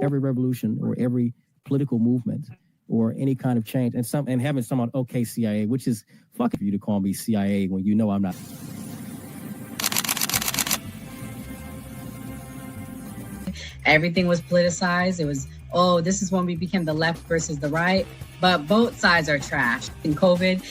every revolution or every political movement or any kind of change, and having someone, okay, CIA, which is fucking for you to call me CIA when you know I'm not. Everything was politicized. It was, oh, this is when we became the left versus the right. But both sides are trash. In COVID,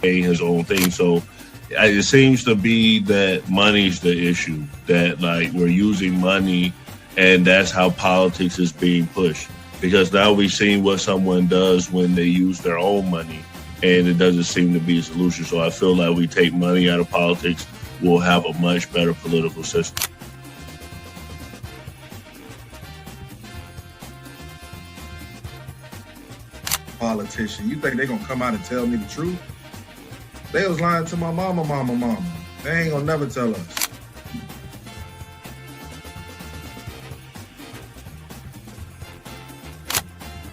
his own thing. So it seems to be that money's the issue, that like we're using money and that's how politics is being pushed. Because now we've seen what someone does when they use their own money, and it doesn't seem to be a solution. So I feel like we take money out of politics, we'll have a much better political system. Politician, you think they're gonna come out and tell me the truth? They was lying to my mama. They ain't gonna never tell us.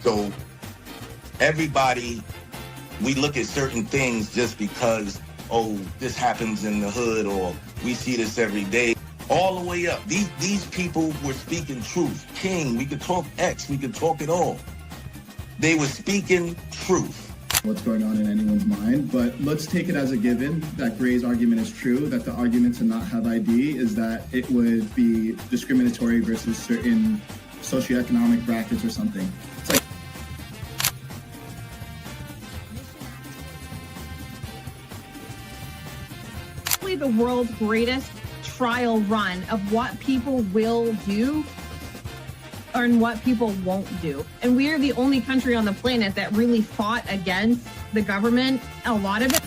So everybody, we look at certain things just because, oh, this happens in the hood or we see this every day. All the way up. These people were speaking truth. King, we could talk X, we could talk it all. They were speaking truth. What's going on in anyone's mind, but let's take it as a given that Gray's argument is true, that the argument to not have ID is that it would be discriminatory versus certain socioeconomic brackets or something. It's like the world's greatest trial run of what people will do and what people won't do. And we are the only country on the planet that really fought against the government. A lot of it,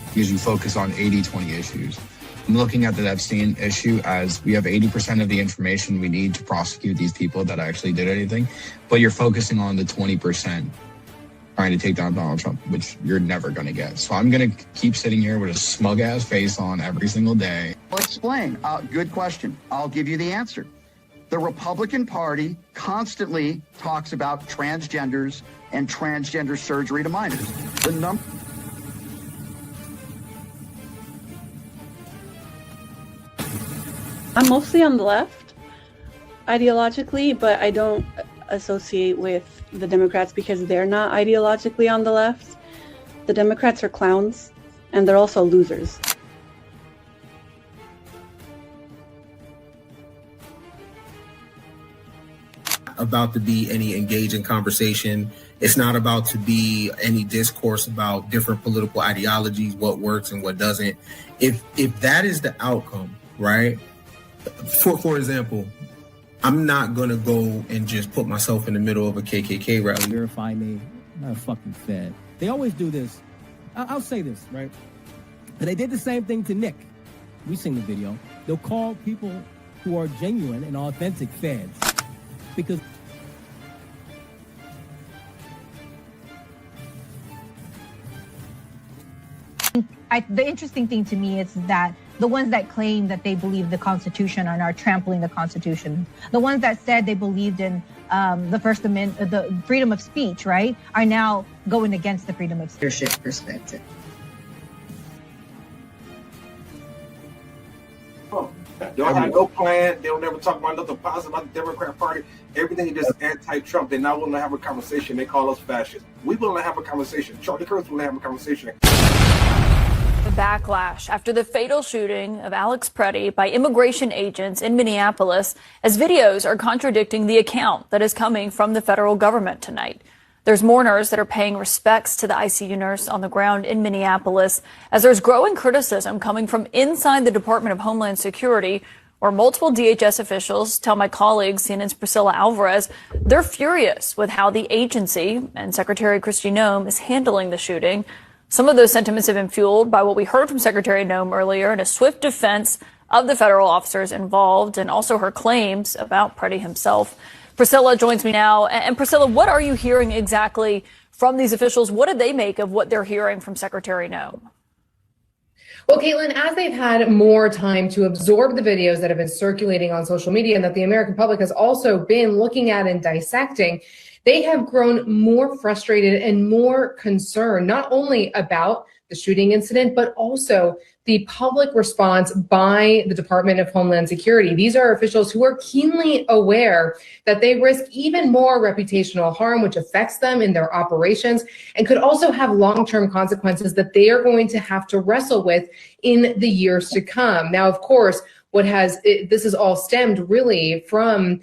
because you focus on 80-20 issues. I'm looking at the Epstein issue as we have 80% of the information we need to prosecute these people that actually did anything, but you're focusing on the 20% trying to take down Donald Trump, which you're never going to get. So I'm going to keep sitting here with a smug-ass face on every single day. I'll explain. Good question. I'll give you the answer. The Republican Party constantly talks about transgenders and transgender surgery to minors. I'm mostly on the left, ideologically, but I don't associate with the Democrats because they're not ideologically on the left. The Democrats are clowns, and they're also losers. About to be any engaging conversation. It's not about to be any discourse about different political ideologies, what works and what doesn't. If that is the outcome, right? For example, I'm not going to go and just put myself in the middle of a KKK rally. Verify me. I'm not a fucking Fed. They always do this. I'll say this, right? And they did the same thing to Nick. We've seen the video. They'll call people who are genuine and authentic Feds because the interesting thing to me is that the ones that claim that they believe the Constitution are now trampling the Constitution. The ones that said they believed in the First Amendment, the freedom of speech, right, are now going against the freedom of speech. leadership perspective. They don't have no plan. They don't never talk about nothing positive about the Democrat Party. Everything is just anti-Trump. They're not willing to have a conversation. They call us fascists. We're willing to have a conversation. Charlie Kirk's willing to have a conversation. The backlash after the fatal shooting of Alex Pretti by immigration agents in Minneapolis, as videos are contradicting the account that is coming from the federal government tonight. There's mourners that are paying respects to the ICU nurse on the ground in Minneapolis, as there's growing criticism coming from inside the Department of Homeland Security, where multiple DHS officials tell my colleague CNN's Priscilla Alvarez they're furious with how the agency and Secretary Kristi Noem is handling the shooting. Some of those sentiments have been fueled by what we heard from Secretary Noem earlier in a swift defense of the federal officers involved and also her claims about Pretti himself. Priscilla joins me now. And Priscilla, what are you hearing exactly from these officials? What did they make of what they're hearing from Secretary Noem? Well, Caitlin, as they've had more time to absorb the videos that have been circulating on social media and that the American public has also been looking at and dissecting, they have grown more frustrated and more concerned, not only about the shooting incident, but also the public response by the Department of Homeland Security. These are officials who are keenly aware that they risk even more reputational harm, which affects them in their operations and could also have long-term consequences that they are going to have to wrestle with in the years to come. Now, of course, this is all stemmed really from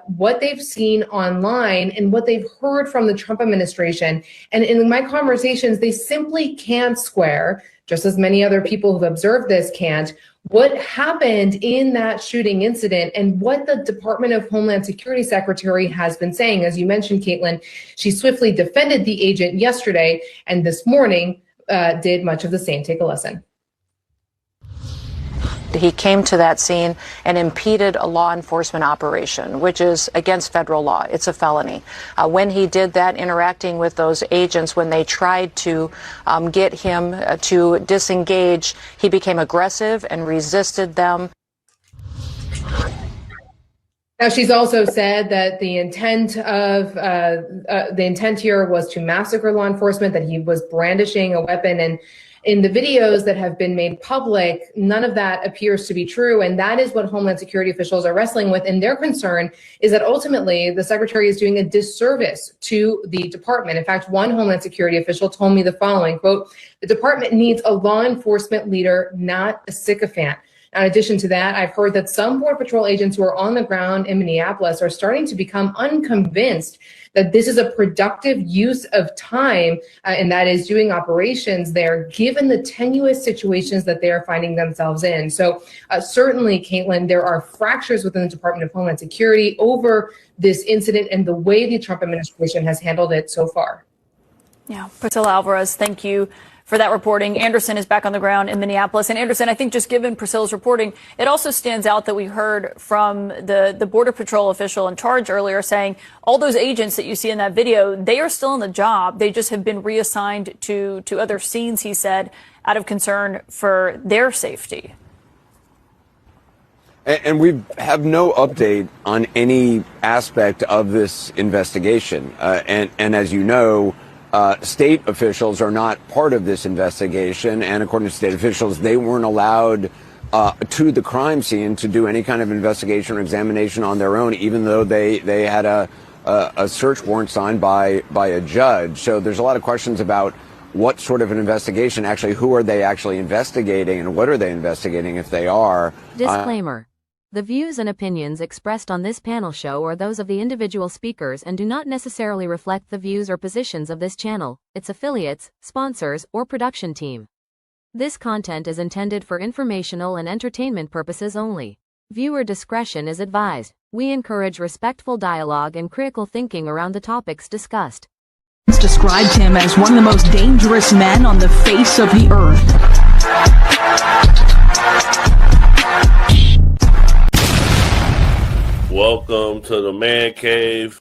what they've seen online and what they've heard from the Trump administration. And in my conversations, they simply can't square, just as many other people who've observed this can't, what happened in that shooting incident and what the Department of Homeland Security Secretary has been saying. As you mentioned, Caitlin, she swiftly defended the agent yesterday and this morning did much of the same. Take a listen. He came to that scene and impeded a law enforcement operation, which is against federal law. It's a felony. When he did that, interacting with those agents, when they tried to get him to disengage, he became aggressive and resisted them. Now, she's also said that the intent here was to massacre law enforcement, that he was brandishing a weapon. And in the videos that have been made public, none of that appears to be true. And that is what Homeland Security officials are wrestling with. And their concern is that ultimately the secretary is doing a disservice to the department. In fact, one Homeland Security official told me the following, quote, "The department needs a law enforcement leader, not a sycophant." In addition to that, I've heard that some Border Patrol agents who are on the ground in Minneapolis are starting to become unconvinced that this is a productive use of time, and that is doing operations there, given the tenuous situations that they are finding themselves in. So certainly, Caitlin, there are fractures within the Department of Homeland Security over this incident and the way the Trump administration has handled it so far. Yeah, Priscilla Alvarez, thank you for that reporting. Anderson is back on the ground in Minneapolis. And Anderson, I think just given Priscilla's reporting, it also stands out that we heard from the Border Patrol official in charge earlier saying all those agents that you see in that video, they are still on the job. They just have been reassigned to other scenes, he said, out of concern for their safety. And we have no update on any aspect of this investigation. And as you know, state officials are not part of this investigation, and according to state officials, they weren't allowed to the crime scene to do any kind of investigation or examination on their own, even though they had a search warrant signed by a judge. So there's a lot of questions about what sort of an investigation, actually, who are they actually investigating, and what are they investigating if they are. Disclaimer. The views and opinions expressed on this panel show are those of the individual speakers and do not necessarily reflect the views or positions of this channel, its affiliates, sponsors, or production team. This content is intended for informational and entertainment purposes only. Viewer discretion is advised. We encourage respectful dialogue and critical thinking around the topics discussed. Described him as one of the most dangerous men on the face of the earth. Welcome to the Man Cave.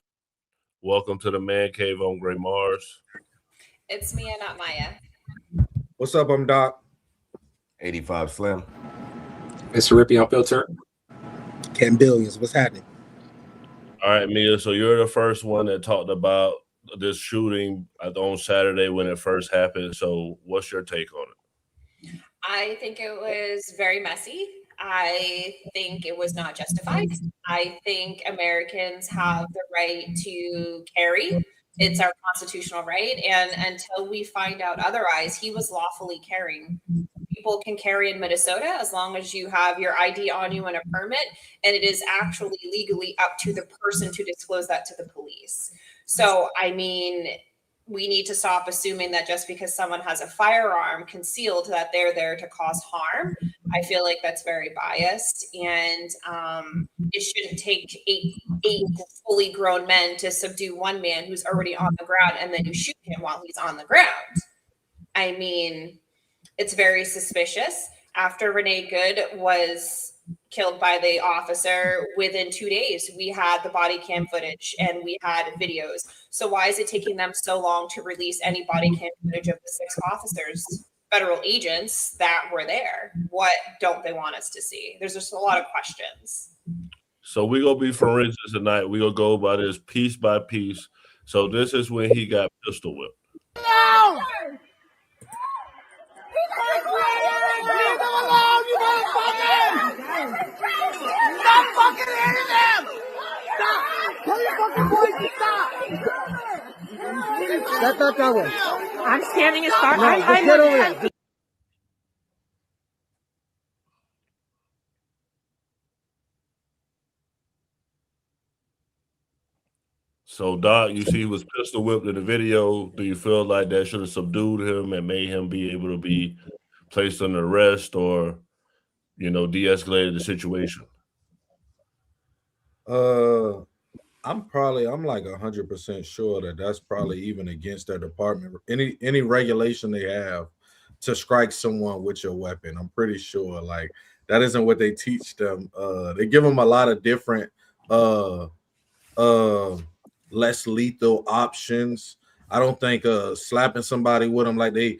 Welcome to the Man Cave on Gray Mars. It's Mia, not Maya. What's up? I'm Doc. 85 Slim. Mr. Rippy Unfiltered. Ken Billions, what's happening? All right, Mia. So you're the first one that talked about this shooting on Saturday when it first happened. So what's your take on it? I think it was very messy. I think it was not justified. I think Americans have the right to carry. It's our constitutional right. And until we find out otherwise, he was lawfully carrying. People can carry in Minnesota as long as you have your ID on you and a permit. And it is actually legally up to the person to disclose that to the police. So, I mean, we need to stop assuming that just because someone has a firearm concealed that they're there to cause harm. I feel like that's very biased, and it shouldn't take eight fully grown men to subdue one man who's already on the ground and then you shoot him while he's on the ground. I mean, it's very suspicious. After Renee Good was killed by the officer, within 2 days, we had the body cam footage and we had videos. So why is it taking them so long to release any body cam footage of the 6 officers, federal agents that were there? What don't they want us to see? There's just a lot of questions. So we're going to be forensics tonight. We're going to go by this piece by piece. So this is when he got pistol whipped. No! Leave them alone, you motherfuckers! Stop fucking hitting them! Stop! Tell your fucking boys to stop! Step back that way. I'm standing as far. No, just get over there. So, Doc, you see he was pistol whipped in the video. Do you feel like that should have subdued him and made him be able to be placed under arrest or, de-escalated the situation? I'm like 100% sure that that's probably even against their department. Any regulation they have to strike someone with your weapon, I'm pretty sure like that isn't what they teach them. They give them a lot of different less lethal options. I don't think slapping somebody with them like they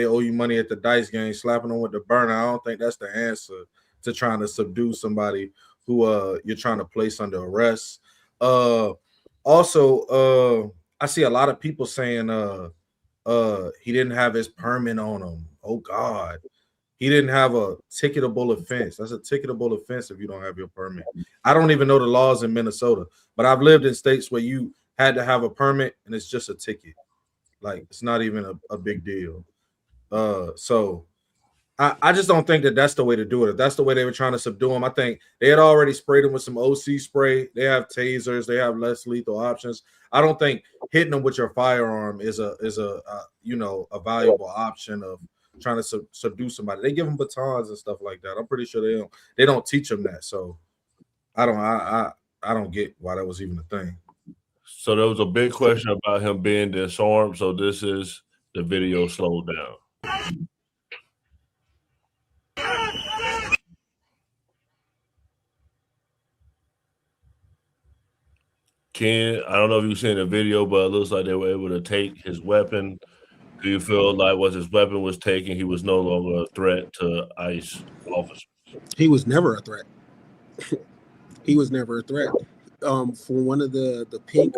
owe you money at the dice game, slapping them with the burner. I don't think that's the answer to trying to subdue somebody who you're trying to place under arrest. Also, I see a lot of people saying he didn't have his permit on him. Oh God. He didn't have a ticketable offense. That's a ticketable offense if you don't have your permit. I don't even know the laws in Minnesota, but I've lived in states where you had to have a permit and it's just a ticket. Like it's not even a big deal. So I just don't think that that's the way to do it. If that's the way they were trying to subdue him, I think they had already sprayed him with some OC spray. They have tasers. They have less lethal options. I don't think hitting them with your firearm is a valuable option of trying to subdue somebody. They give them batons and stuff like that. I'm pretty sure they don't teach them that. So I don't get why that was even a thing. So there was a big question about him being disarmed. So this is the video slowed down. Ken, I don't know if you've seen the video, but it looks like they were able to take his weapon. Do you feel like once his weapon was taken, he was no longer a threat to ICE officers? He was never a threat. He was never a threat. For one of the pink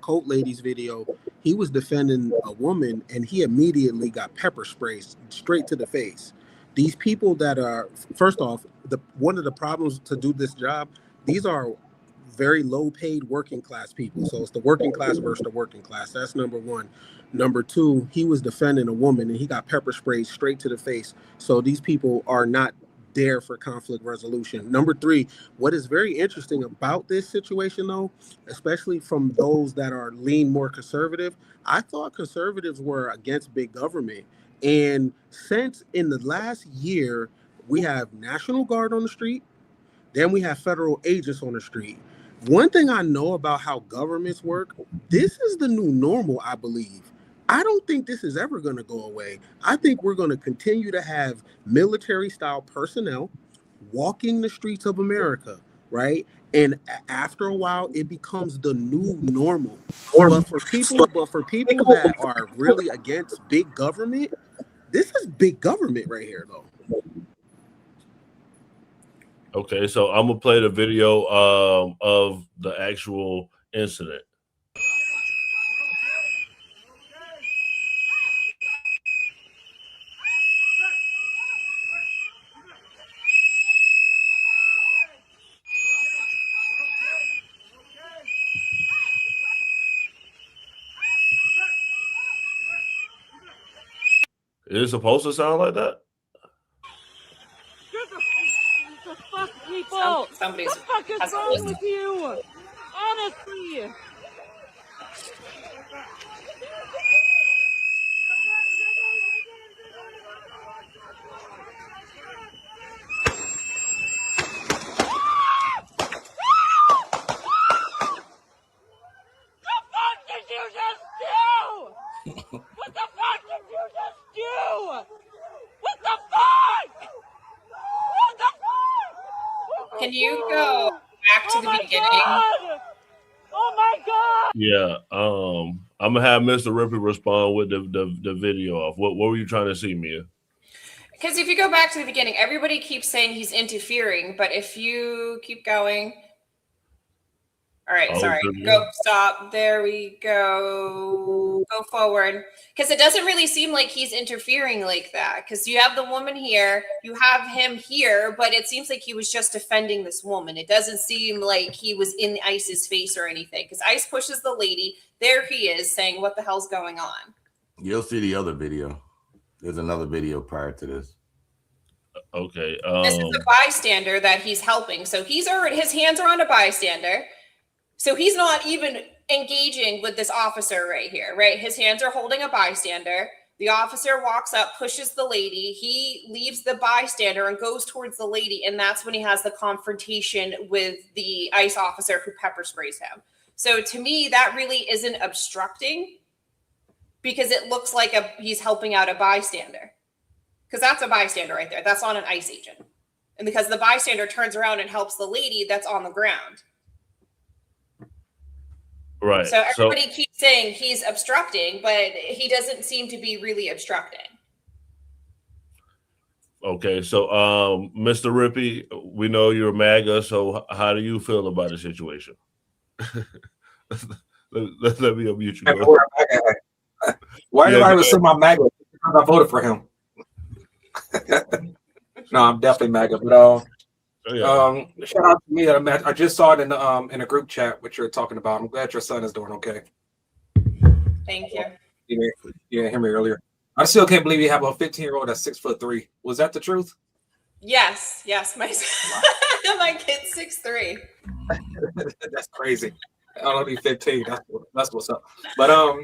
coat ladies video, he was defending a woman and he immediately got pepper sprayed straight to the face. These people that are, first off, one of the problems to do this job, these are very low paid working class people. So it's the working class versus the working class. That's number one. Number two, he was defending a woman and he got pepper sprayed straight to the face. So these people are not there for conflict resolution. Number three, what is very interesting about this situation though, especially from those that are lean more conservative, I thought conservatives were against big government. And since in the last year, we have National Guard on the street, then we have federal agents on the street. One thing I know about how governments work, this is the new normal, I believe. I don't think this is ever going to go away. I think we're going to continue to have military-style personnel walking the streets of America, right? And after a while, it becomes the new normal. But for people that are really against big government, this is big government right here, though. Okay, so I'm gonna play the video of the actual incident. Is it supposed to sound like that? The fuck, people! Somebody's What the fuck is wrong with you? Honestly! What the fuck did you just do? What the fuck? What the fuck? Can you go back to the beginning? God. Oh my God! Yeah, I'm gonna have Mr. Rippey respond with the video off. What were you trying to see, Mia? Because if you go back to the beginning, everybody keeps saying he's interfering, but if you keep going, All right, sorry. Go, stop. There we go. Go forward. Because it doesn't really seem like he's interfering like that. Because you have the woman here, you have him here, but it seems like he was just defending this woman. It doesn't seem like he was in ICE's face or anything. Because ICE pushes the lady. There he is saying, what the hell's going on? You'll see the other video. There's another video prior to this. Okay. This is a bystander that he's helping. So he's already, his hands are on a bystander. So he's not even engaging with this officer right here, right? His hands are holding a bystander. The officer walks up, pushes the lady. He leaves the bystander and goes towards the lady. And that's when he has the confrontation with the ICE officer who pepper sprays him. So to me, that really isn't obstructing because it looks like he's helping out a bystander. Because that's a bystander right there. That's not an ICE agent. And because the bystander turns around and helps the lady that's on the ground. Right. So everybody keeps saying he's obstructing, but he doesn't seem to be really obstructing. Okay, so Mr. Rippey, we know you're MAGA, so how do you feel about the situation? let me unmute you. Why do I ever say my MAGA? Because I voted for him. No, I'm definitely MAGA, but shout out to me. I just saw it in a group chat what you're talking about. I'm glad your son is doing okay. Thank you. You didn't hear me earlier. I still can't believe you have a 15-year-old that's 6'3". Was that the truth? Yes, my kid's 6'3". That's crazy. I'll only be 15. That's what's up. But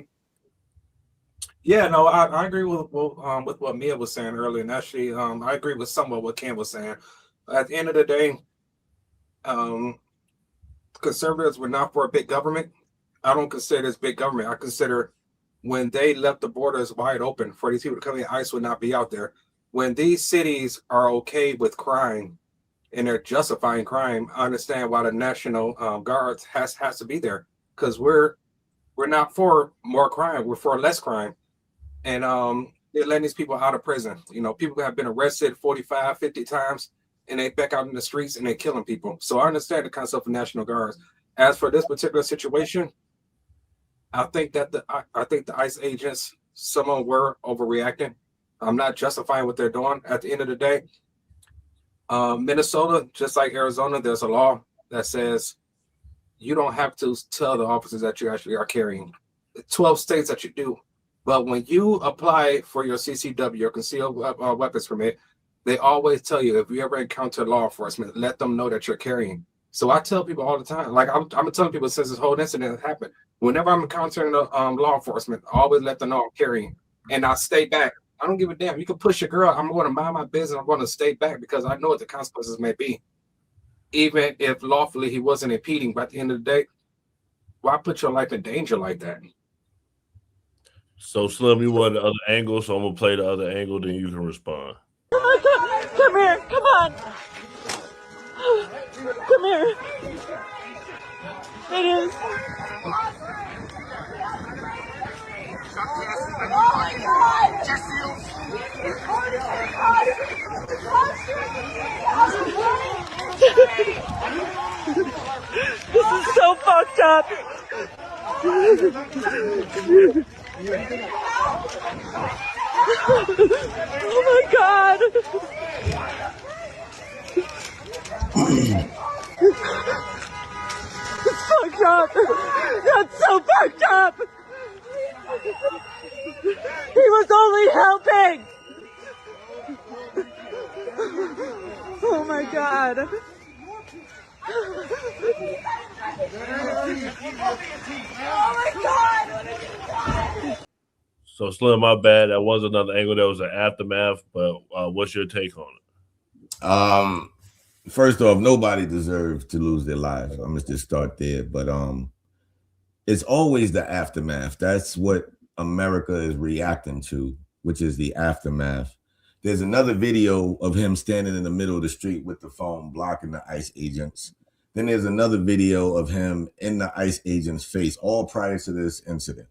yeah, no, I agree with what Mia was saying earlier, and actually, I agree with somewhat what Ken was saying. At the end of the day, conservatives were not for a big government. I don't consider this big government. I consider when they left the borders wide open for these people to come in, ICE would not be out there. When these cities are okay with crime and they're justifying crime, I understand why the National Guards has to be there, because we're not for more crime. We're for less crime. And they're letting these people out of prison. You know, people have been arrested 45, 50 times, and they back out in the streets and they're killing people. So I understand the concept of National Guards. As for this particular situation, I think the ICE agents, some of them were overreacting. I'm not justifying what they're doing. At the end of the day, Minnesota, just like Arizona, there's a law that says you don't have to tell the officers that you actually are carrying. 12 states that you do. But when you apply for your CCW, your concealed weapons permit, they always tell you, if you ever encounter law enforcement, let them know that you're carrying. So I tell people all the time, like I'm telling people since this whole incident happened, whenever I'm encountering law enforcement, I always let them know I'm carrying. And I stay back. I don't give a damn. You can push a girl. I'm going to mind my business. I'm going to stay back because I know what the consequences may be. Even if lawfully he wasn't impeding, but at the end of the day, why put your life in danger like that? So Slim, you want the other angle, so I'm gonna play the other angle, then you can respond. Come here, come on. Come here. It is. Oh my God! This is so fucked up. Oh my God! It's fucked up. That's so fucked up. He was only helping. Oh my God. Oh my God. So Slim, my bad. That was another angle. That was an aftermath. But what's your take on it? First off, nobody deserves to lose their lives. I'm gonna just start there. But it's always the aftermath. That's what America is reacting to, which is the aftermath. There's another video of him standing in the middle of the street with the phone blocking the ICE agents. Then there's another video of him in the ICE agent's face, all prior to this incident.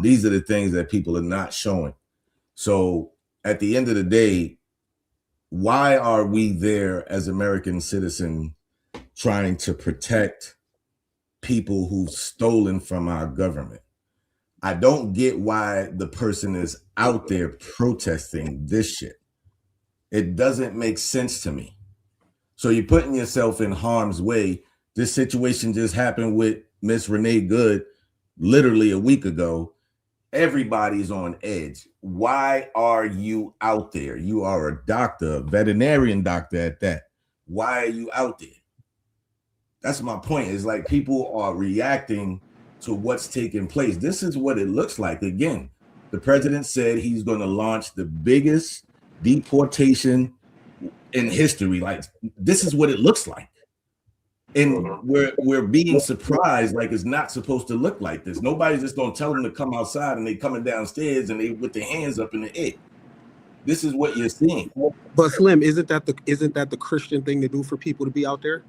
These are the things that people are not showing. So at the end of the day, why are we there as American citizens trying to protect people who've stolen from our government. I don't get why the person is out there protesting this shit. It doesn't make sense to me. So you're putting yourself in harm's way. This situation just happened with Miss Renee Good literally a week ago. Everybody's on edge. Why are you out there? You are a doctor, a veterinarian doctor at that. Why are you out there? That's my point. It's like people are reacting to what's taking place. This is what it looks like. Again, the president said he's going to launch the biggest deportation in history. Like, this is what it looks like. And we're being surprised, like it's not supposed to look like this. Nobody's just going to tell them to come outside and they coming downstairs and they with their hands up in the air. This is what you're seeing. But Slim, isn't that the Christian thing to do for people to be out there?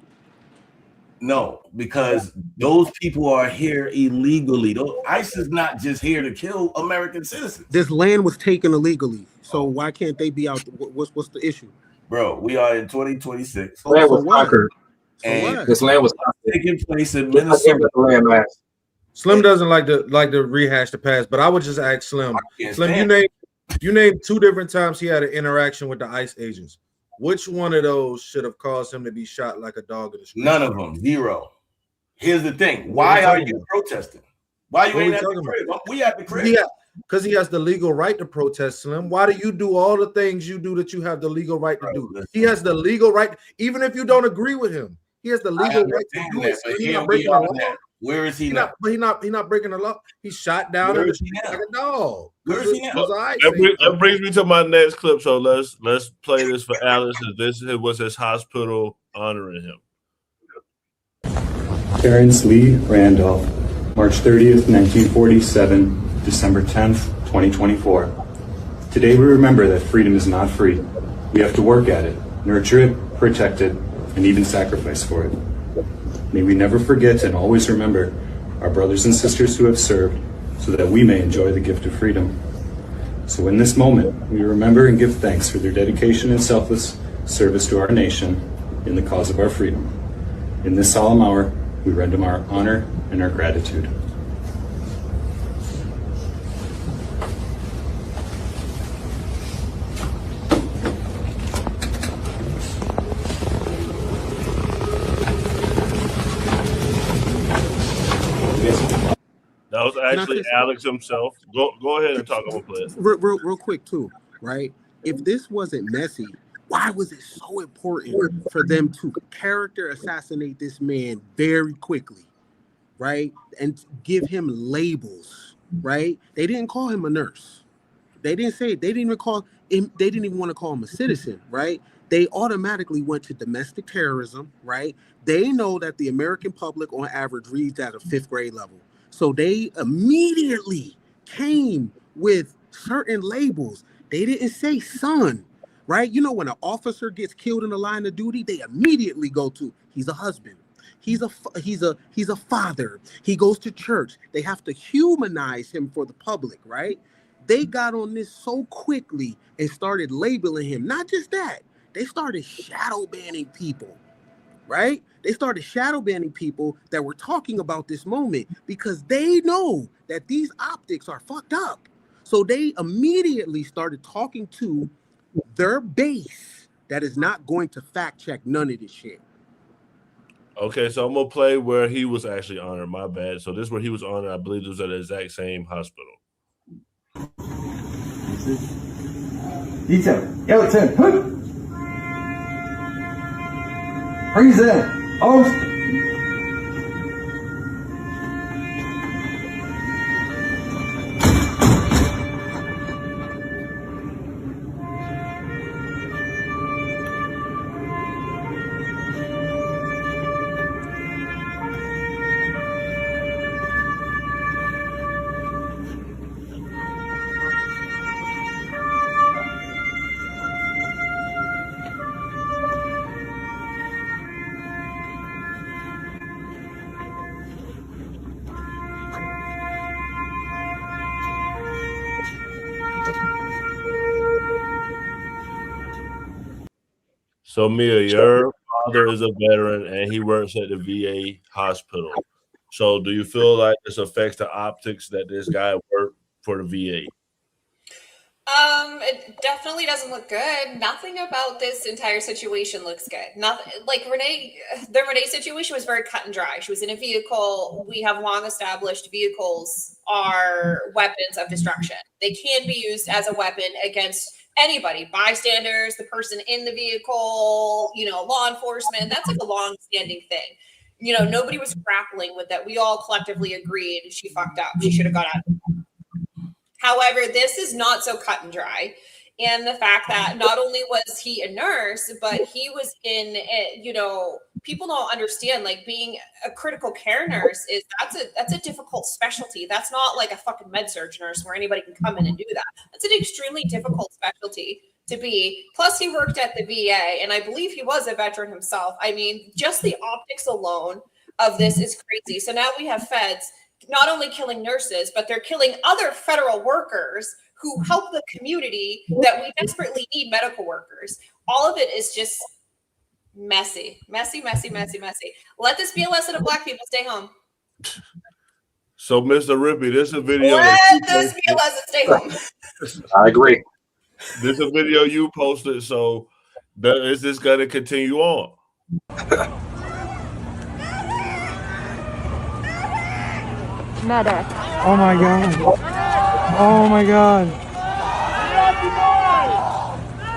No, because those people are here illegally. ICE is not just here to kill American citizens. This land was taken illegally, so why can't they be out? What's the issue? Bro, we are in 2026. Land was conquered. And this land was taking place in Minnesota. Slim doesn't like to rehash the past, but I would just ask Slim. Slim, you named 2 different times he had an interaction with the ICE agents. Which one of those should have caused him to be shot like a dog in the street? None of them. 0. Here's the thing. Why are you protesting? Why you ain't at the crib? We at the crib. Because he has the legal right to protest, Slim. Why do you do all the things you do that you have the legal right to do? He has the legal right, even if you don't agree with him. He has the legal right to do it. So he's not breaking the law. Where is he now? But he's not breaking the law. He's shot down in the street like a dog. Where is he now? That brings me to my next clip. So let's play this for Alex. This was his hospital honoring him. Terrence Lee Randolph, March 30th, 1947, December 10th, 2024. Today we remember that freedom is not free. We have to work at it, nurture it, protect it, and even sacrifice for it. May we never forget and always remember our brothers and sisters who have served so that we may enjoy the gift of freedom. So in this moment, we remember and give thanks for their dedication and selfless service to our nation in the cause of our freedom. In this solemn hour, we render them our honor and our gratitude. That was actually Alex himself. Go ahead and talk about it. Real quick too, right? If this wasn't messy, why was it so important for them to character assassinate this man very quickly, right? And give him labels, right? They didn't call him a nurse. They didn't even want to call him a citizen, right? They automatically went to domestic terrorism, right? They know that the American public on average reads at a 5th grade level. So they immediately came with certain labels. They didn't say son, right? You know, when an officer gets killed in the line of duty, they immediately go to, he's a husband. He's a father. He goes to church. They have to humanize him for the public, right? They got on this so quickly and started labeling him. Not just that, they started shadow banning people, right? They started shadow banning people that were talking about this moment because they know that these optics are fucked up. So they immediately started talking to their base that is not going to fact check none of this shit. Okay, so I'm gonna play where he was actually honored. My bad. So this is where he was honored. I believe it was at the exact same hospital. Detail. Yellow 10. Freeze in. Host. So Mia, your father is a veteran and he works at the VA hospital. So do you feel like this affects the optics that this guy worked for the VA? It definitely doesn't look good. Nothing about this entire situation looks good. Nothing like the Renee situation was very cut and dry. She was in a vehicle. We have long established vehicles are weapons of destruction. They can be used as a weapon against anybody, bystanders, the person in the vehicle, law enforcement. That's like a long-standing thing. Nobody was grappling with that. We all collectively agreed she fucked up. She should have got out. However, this is not so cut and dry. And the fact that not only was he a nurse, but he was in, people don't understand, like being a critical care nurse that's a difficult specialty. That's not like a fucking med-surg nurse where anybody can come in and do that. That's an extremely difficult specialty to be. Plus he worked at the VA and I believe he was a veteran himself. I mean, just the optics alone of this is crazy. So now we have feds not only killing nurses, but they're killing other federal workers who help the community that we desperately need medical workers. All of it is just messy. Let this be a lesson of Black people. Stay home. So, Mr. Rippey, this is a video. Let this be a lesson. Stay home. I agree. This is a video you posted. So, is this going to continue on? Medic. Oh my god. Oh my god.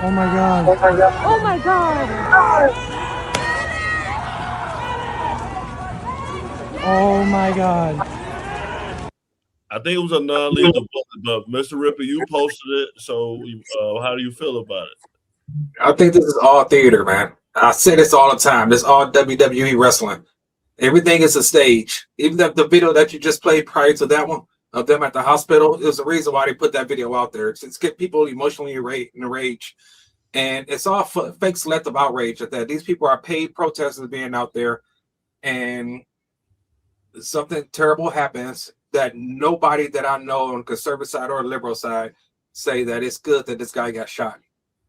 Oh my god. Oh my god. Oh my god. I think it was a non-lethal bullet, but Mr. Rippey, you posted it. So, how do you feel about it? I think this is all theater, man. I say this all the time. This is all WWE wrestling. Everything is a stage. Even the video that you just played prior to that one of them at the hospital, there's a reason why they put that video out there. It's get people emotionally enraged. And it's all fake selective outrage at that. These people are paid protesters being out there, and something terrible happens that nobody that I know on the conservative side or the liberal side say that it's good that this guy got shot.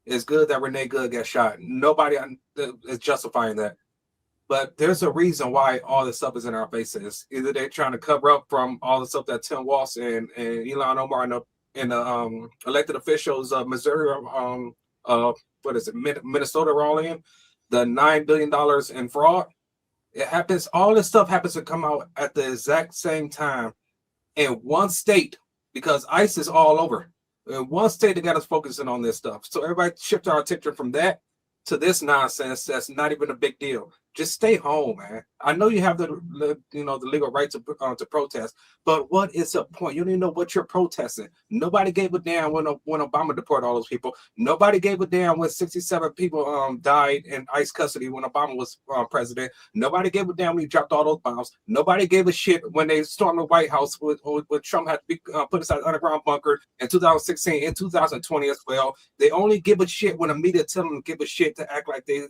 It's good that Renee Good got shot. Nobody is justifying that. But there's a reason why all this stuff is in our faces. Either they're trying to cover up from all the stuff that Tim Walsh and Elon Omar and the elected officials of Missouri, Minnesota are all in, the $9 billion in fraud. It happens, all this stuff happens to come out at the exact same time in one state, because ICE is all over. In one state, they got us focusing on this stuff. So everybody shift our attention from that to this nonsense that's not even a big deal. Just stay home, man. I know you have the legal right to protest, but what is the point? You don't even know what you're protesting. Nobody gave a damn when Obama deported all those people. Nobody gave a damn when 67 people died in ICE custody when Obama was president. Nobody gave a damn when he dropped all those bombs. Nobody gave a shit when they stormed the White House when Trump had to be put inside the underground bunker in 2016 and 2020 as well. They only give a shit when the media tell them to give a shit to act like they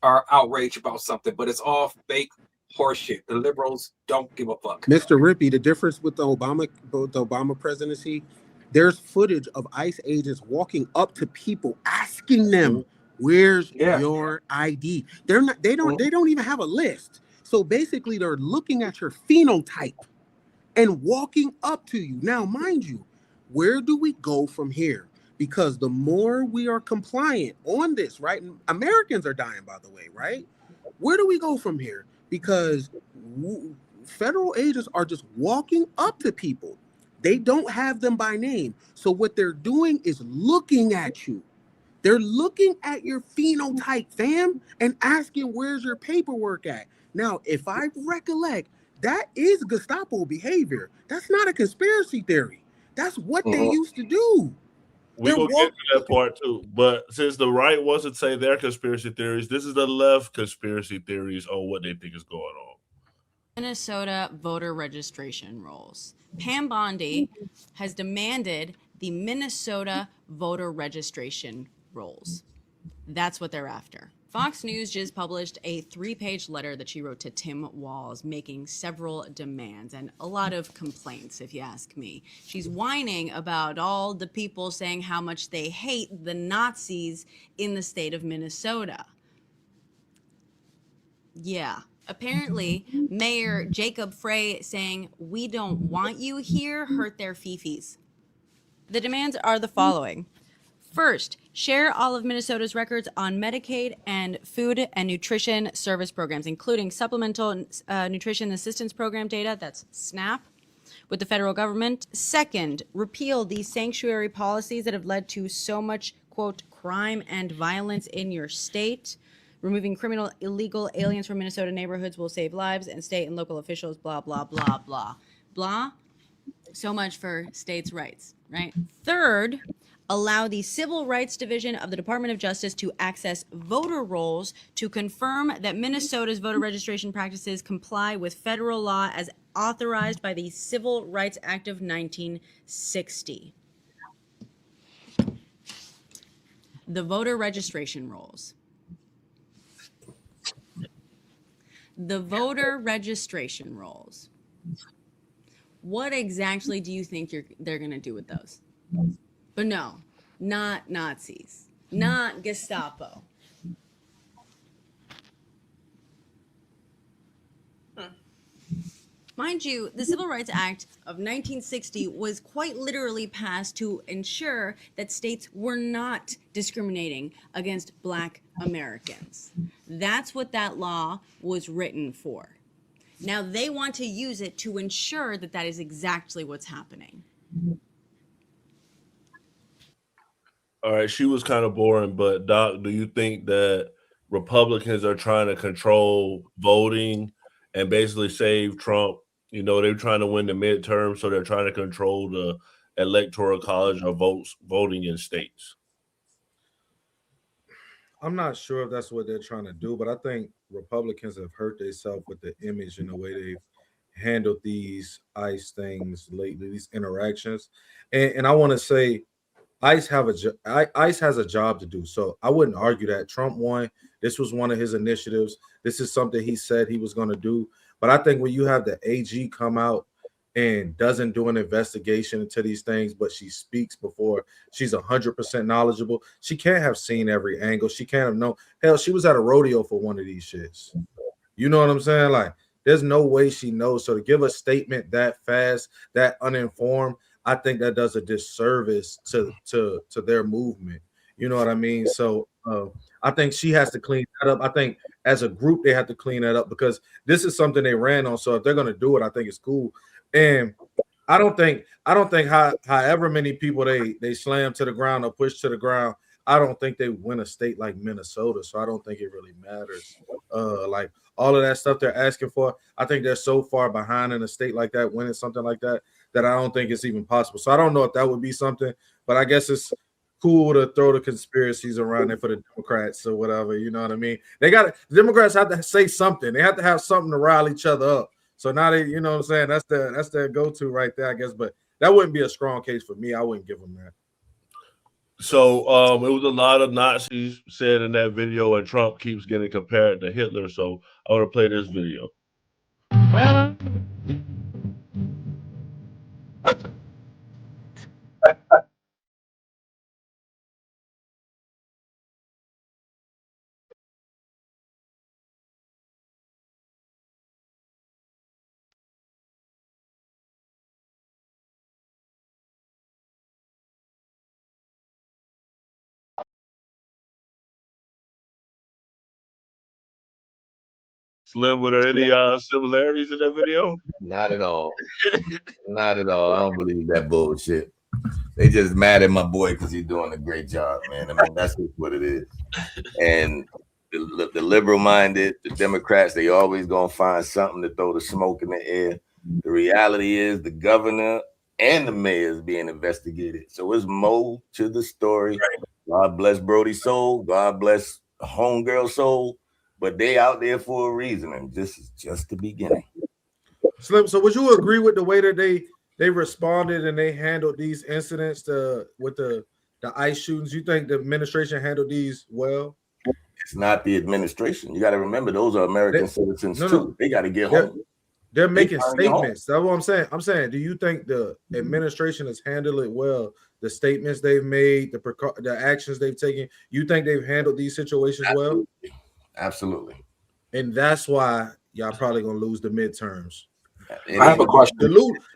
are outraged about something, but it's all fake horseshit. The liberals don't give a fuck. Mr. Rippey, the difference with the Obama presidency, there's footage of ICE agents walking up to people asking them, "Where's your ID?" They don't even have a list. So basically, they're looking at your phenotype and walking up to you. Now, mind you, where do we go from here? Because the more we are compliant on this, right? And Americans are dying, by the way, right? Where do we go from here? Because federal agents are just walking up to people. They don't have them by name. So what they're doing is looking at you. They're looking at your phenotype, fam, and asking, where's your paperwork at? Now, if I recollect, that is Gestapo behavior. That's not a conspiracy theory. That's what they used to do. We will get to that part too. But since the right wants to say their conspiracy theories, this is the left conspiracy theories on what they think is going on. Minnesota voter registration rolls. Pam Bondi has demanded the Minnesota voter registration rolls. That's what they're after. Fox News just published a 3-page letter that she wrote to Tim Walz, making several demands and a lot of complaints, if you ask me. She's whining about all the people saying how much they hate the Nazis in the state of Minnesota. Yeah, Apparently, Mayor Jacob Frey saying, "We don't want you here," hurt their fifis. The demands are the following. First, share all of Minnesota's records on Medicaid and food and nutrition service programs, including supplemental nutrition assistance program data, that's SNAP, with the federal government. Second, repeal these sanctuary policies that have led to so much, quote, crime and violence in your state. Removing criminal illegal aliens from Minnesota neighborhoods will save lives, and state and local officials, blah, blah, blah, blah, blah. So much for states' rights, right? Third, allow the Civil Rights Division of the Department of Justice to access voter rolls to confirm that Minnesota's voter registration practices comply with federal law as authorized by the Civil Rights Act of 1960. The voter registration rolls. The voter registration rolls. What exactly do you think they're going to do with those? But no, not Nazis, not Gestapo. Mind you, the Civil Rights Act of 1960 was quite literally passed to ensure that states were not discriminating against Black Americans. That's what that law was written for. Now they want to use it to ensure that that is exactly what's happening. All right, she was kind of boring, but Doc, do you think that Republicans are trying to control voting and basically save Trump? You know, they're trying to win the midterm, so they're trying to control the electoral college of voting in states. I'm not sure if that's what they're trying to do, but I think Republicans have hurt themselves with the image and the way they've handled these ICE things lately, these interactions. And I want to say ICE has a job to do. So I wouldn't argue that Trump won. This was one of his initiatives. This is something he said he was going to do. But I think when you have the AG come out and doesn't do an investigation into these things, but she speaks before she's 100% knowledgeable, she can't have seen every angle. She can't have known. Hell, she was at a rodeo for one of these shits. You know what I'm saying? Like, there's no way she knows. So to give a statement that fast, that uninformed, I think that does a disservice to their movement. You know what I mean? So I think she has to clean that up. I think as a group they have to clean that up because this is something they ran on. So if they're gonna do it, I think it's cool. And I don't think however many people they slam to the ground or push to the ground, I don't think they win a state like Minnesota. So I don't think it really matters. Like all of that stuff they're asking for, I think they're so far behind in a state like that, winning something like that I don't think it's even possible. So I don't know if that would be something, but I guess it's cool to throw the conspiracies around there for the Democrats or whatever. You know what I mean? The Democrats have to say something. They have to have something to rile each other up. So now they, you know what I'm saying? That's their go-to right there, I guess. But that wouldn't be a strong case for me. I wouldn't give them that. So it was a lot of Nazis said in that video, and Trump keeps getting compared to Hitler. So I want to play this video. Well, Slim, were there any similarities in that video? Not at all. Not at all. I don't believe that bullshit. They just mad at my boy because he's doing a great job, man. I mean, that's just what it is. And the liberal-minded, the Democrats, they always gonna find something to throw the smoke in the air. The reality is the governor and the mayor is being investigated. So it's more to the story. God bless Brody's soul. God bless homegirl's soul. But they out there for a reason, and this is just the beginning. Slim, so would you agree with the way that they responded and they handled these incidents with the ICE shootings? You think the administration handled these well? It's not the administration. You got to remember, those are American citizens too. They got to get home. They're making statements. That's what I'm saying. I'm saying, do you think the administration has handled it well? The statements they've made, the actions they've taken, you think they've handled these situations well? Absolutely. And that's why y'all probably gonna lose the midterms. I have a question.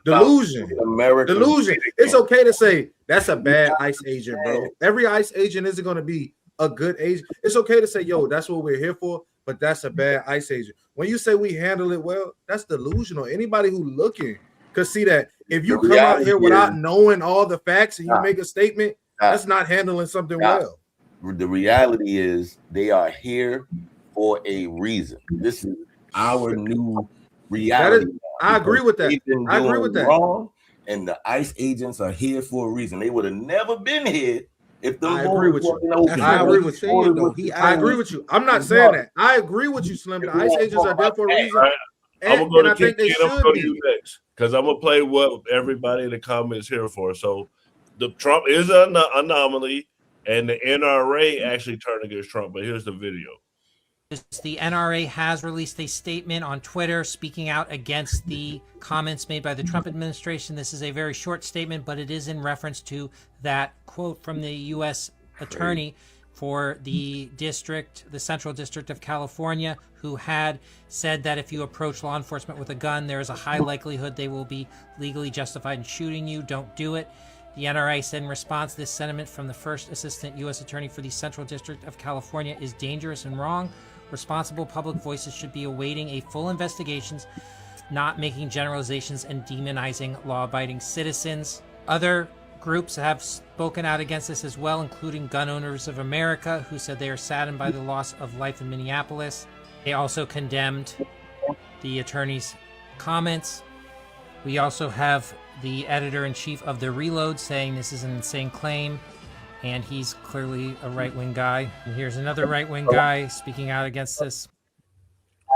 Delusion. American Delusion. It's okay to say that's a bad ICE agent, bro. Every ICE agent isn't going to be a good agent. It's okay to say, yo, that's what we're here for, but that's a bad ICE agent. When you say we handle it well, that's delusional. Anybody who looking could see that. If you come out here without knowing all the facts and you make a statement, that's not handling something well. The reality is they are here for a reason. This is our new reality. I agree with that. I agree with that. Wrong, and the ICE agents are here for a reason. They would have never been here if the I agree with you. I agree with you. I agree with you. I'm not saying that. I agree with you, Slim. The ICE agents are there for a reason. I'm gonna go to Ken. I'm gonna go to you next because I'm gonna play what everybody in the comments here for. So, the Trump is an anomaly, and the NRA actually turned against Trump. But here's the video. The NRA has released a statement on Twitter speaking out against the comments made by the Trump administration. This is a very short statement, but it is in reference to that quote from the U.S. attorney for the Central District of California, who had said that if you approach law enforcement with a gun, there is a high likelihood they will be legally justified in shooting you. Don't do it. The NRA said in response, this sentiment from the first assistant U.S. attorney for the Central District of California is dangerous and wrong. Responsible public voices should be awaiting a full investigations, not making generalizations and demonizing law-abiding citizens. Other groups have spoken out against this as well, including Gun Owners of America, who said they are saddened by the loss of life in Minneapolis. They also condemned the attorney's comments. We also have the editor-in-chief of The Reload saying this is an insane claim, and he's clearly a right-wing guy. And here's another right-wing guy speaking out against this.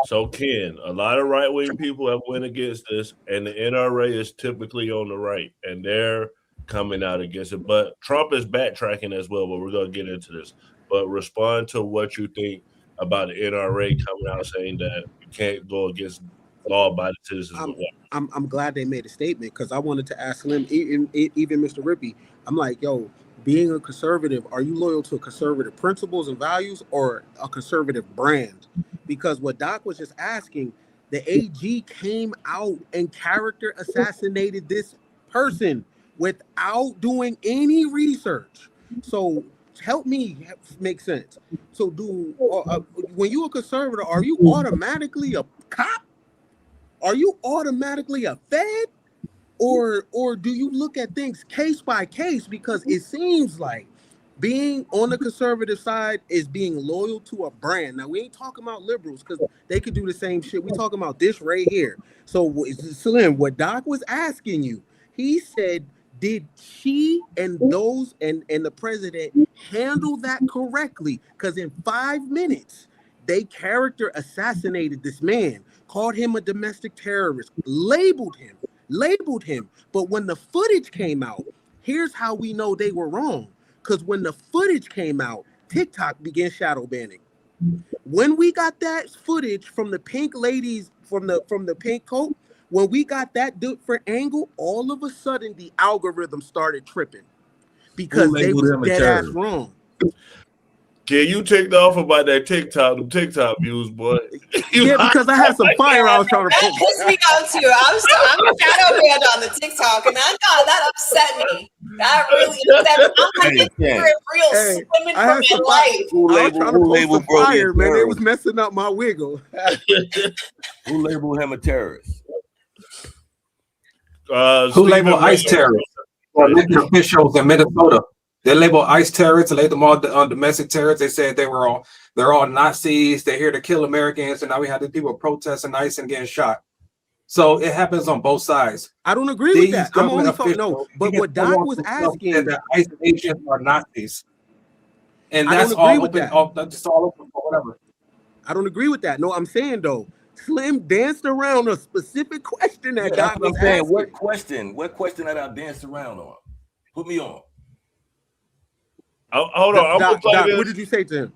So, Ken, a lot of right-wing people have went against this, and the NRA is typically on the right, and they're coming out against it. But Trump is backtracking as well, but we're going to get into this. But respond to what you think about the NRA coming out saying that you can't go against law-abiding citizens. I'm glad they made a statement, because I wanted to ask him, even Mr. Rippey, I'm like, yo, being a conservative, are you loyal to conservative principles and values or a conservative brand? Because what Doc was just asking, the AG came out and character assassinated this person without doing any research. So help me make sense. So when you're a conservative, are you automatically a cop? Are you automatically a Fed? Or do you look at things case by case? Because it seems like being on the conservative side is being loyal to a brand. Now, we ain't talking about liberals because they could do the same shit. We talking about this right here. So, Slim, what Doc was asking you, he said, did she and those and the president handle that correctly? Because in 5 minutes, they character assassinated this man, called him a domestic terrorist, labeled him. But when the footage came out, here's how we know they were wrong. Because when the footage came out, TikTok began shadow banning. When we got that footage from the pink ladies from the pink coat, when we got that different angle, all of a sudden the algorithm started tripping because they was dead ass wrong. Can you ticked off about that TikTok views, boy? Yeah, because I had some fire I was trying to that pissed me off too. I'm a shadow banned on the TikTok, and that upset me. That really upset me. I'm like, it's real swimming for my life. I was trying to post the fire, man. It was messing up my wiggle. Who labeled him a terrorist? Who labeled ICE terrorists? Elected officials in Minnesota. They labeled ICE terrorists, and laid them all on domestic terrorists. They said they're all Nazis. They're here to kill Americans, and now we have these people protesting ICE and getting shot. So it happens on both sides. I don't agree with that. I'm only talking but what Doc was asking, that ICE agents are Nazis, and that's all open. That's all open for whatever. I don't agree with that. No, I'm saying though, Slim danced around a specific question that Doc was asking. What question that I danced around on? Put me on. Hold on, I'm gonna play this. What did you say to him?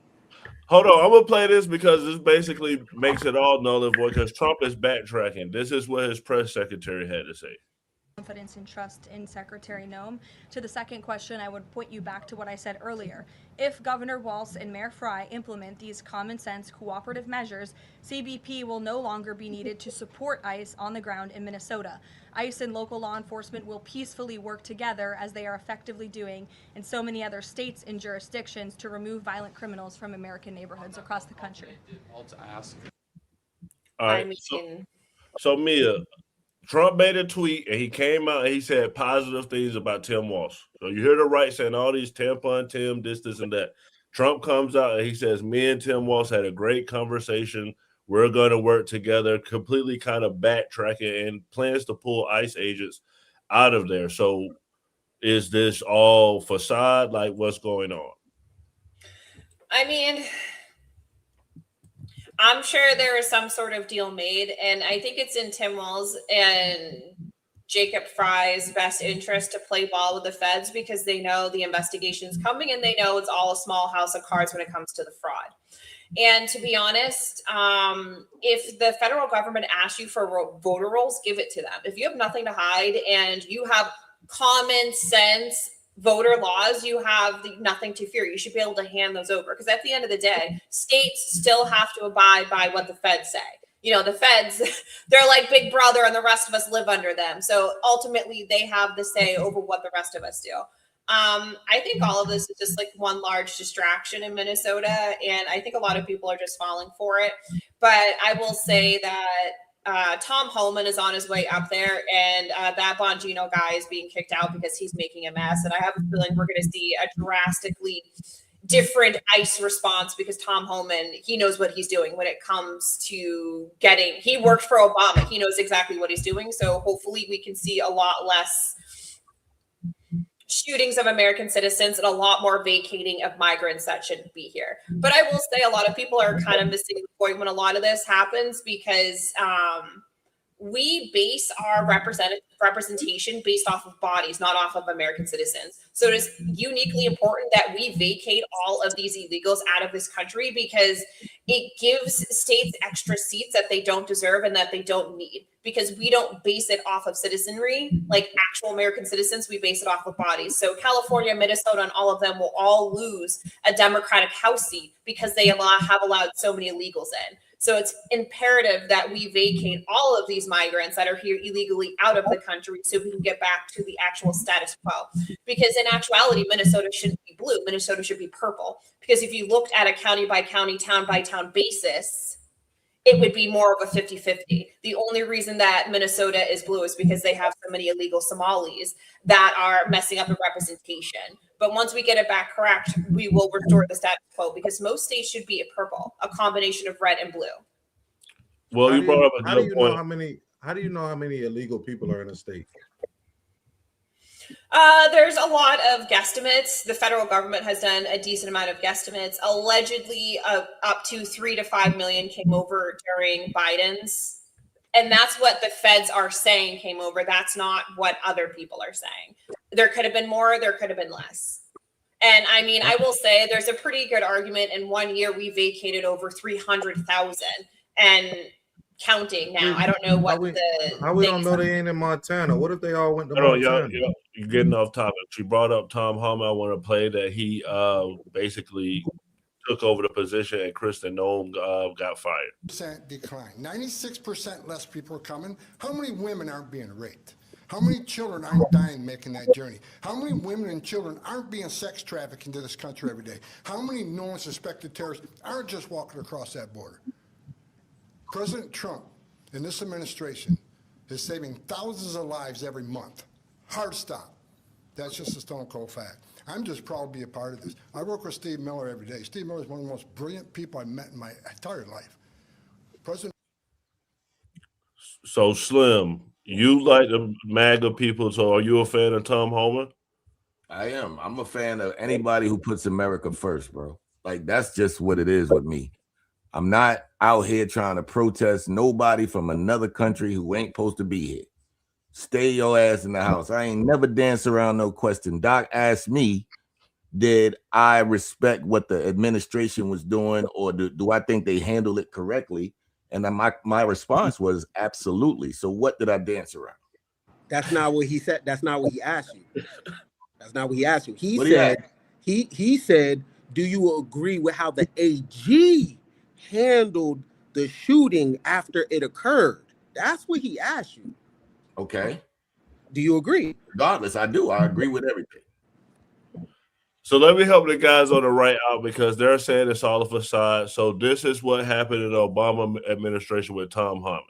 Hold on, I'm gonna play this because this basically makes it all null and void because Trump is backtracking. This is what his press secretary had to say. confidence and trust in Secretary Noem. To the second question, I would point you back to what I said earlier. If Governor Walz and Mayor Fry implement these common sense cooperative measures, CBP will no longer be needed to support ICE on the ground in Minnesota. ICE and local law enforcement will peacefully work together, as they are effectively doing in so many other states and jurisdictions, to remove violent criminals from American neighborhoods across the country. All I right. mean, So Mia, Trump made a tweet and he came out and he said positive things about Tim Walz. So you hear the right saying all these tampon Tim, this, and that. Trump comes out and he says, me and Tim Walz had a great conversation. We're going to work together, completely kind of backtracking and plans to pull ICE agents out of there. So is this all facade? Like, what's going on? I mean, I'm sure there is some sort of deal made, and I think it's in Tim Walz and Jacob Fry's best interest to play ball with the feds, because they know the investigation's coming and they know it's all a small house of cards when it comes to the fraud. And to be honest, if the federal government asks you for voter rolls, give it to them. If you have nothing to hide and you have common sense voter laws, you have nothing to fear. You should be able to hand those over, because at the end of the day, states still have to abide by what the feds say. You know, the feds, they're like Big Brother and the rest of us live under them. So ultimately they have the say over what the rest of us do. I think all of this is just like one large distraction in Minnesota, and I think a lot of people are just falling for it. But I will say that Tom Homan is on his way up there, and that Bongino guy is being kicked out because he's making a mess. And I have a feeling we're going to see a drastically different ICE response, because Tom Homan, he knows what he's doing when it comes to he worked for Obama. He knows exactly what he's doing. So hopefully we can see a lot less shootings of American citizens and a lot more vacating of migrants that shouldn't be here. But I will say a lot of people are kind of missing the point when a lot of this happens, because we base our representation based off of bodies, not off of American citizens. So it is uniquely important that we vacate all of these illegals out of this country, because it gives states extra seats that they don't deserve and that they don't need, because we don't base it off of citizenry, like actual American citizens. We base it off of bodies. So California, Minnesota, and all of them will all lose a Democratic House seat because they have allowed so many illegals in. So it's imperative that we vacate all of these migrants that are here illegally out of the country, so we can get back to the actual status quo. Because in actuality, Minnesota shouldn't be blue. Minnesota should be purple. Because if you looked at a county by county, town by town basis, it would be more of a 50-50. The only reason that Minnesota is blue is because they have so many illegal Somalis that are messing up the representation. But once we get it back correct, we will restore the status quo, because most states should be a purple, a combination of red and blue. Well, you brought up a good point. How do you know how many illegal people are in a state? There's a lot of guesstimates. The federal government has done a decent amount of guesstimates. Allegedly, up to 3 to 5 million came over during Biden's. And that's what the feds are saying came over. That's not what other people are saying. There could have been more, there could have been less. And I mean, I will say there's a pretty good argument. In 1 year, we vacated over 300,000 and counting now. I don't know what How we don't know they ain't in Montana? What if they all went to Montana? Montana? You're getting off topic. She brought up Tom Homan. I want to play that he basically took over the position and Kristen Noem got fired. Decline. 96% less people are coming. How many women aren't being raped? How many children aren't dying making that journey? How many women and children aren't being sex trafficked into this country every day? How many known suspected terrorists aren't just walking across that border? President Trump and this administration is saving thousands of lives every month. Hard stop. That's just a stone cold fact. I'm just proud to be a part of this. I work with Steve Miller every day. Steve Miller is one of the most brilliant people I've met in my entire life. President. So Slim, you like the MAGA people, so are you a fan of Tom Homan? I am. I'm a fan of anybody who puts America first, bro. Like, that's just what it is with me. I'm not out here trying to protest nobody from another country who ain't supposed to be here. Stay your ass in the house. I ain't never danced around no question. Doc asked me, did I respect what the administration was doing, or do I think they handled it correctly? And then my response was absolutely. So what did I dance around? That's not what he said. That's not what he asked you. That's not what he asked you. He What do you said, he said, do you agree with how the AG handled the shooting after it occurred? That's what he asked you. Okay. Do you agree? Regardless, I do. I agree with everything. So let me help the guys on the right out because they're saying it's all a facade. So this is what happened in the Obama administration with Tom Harmon.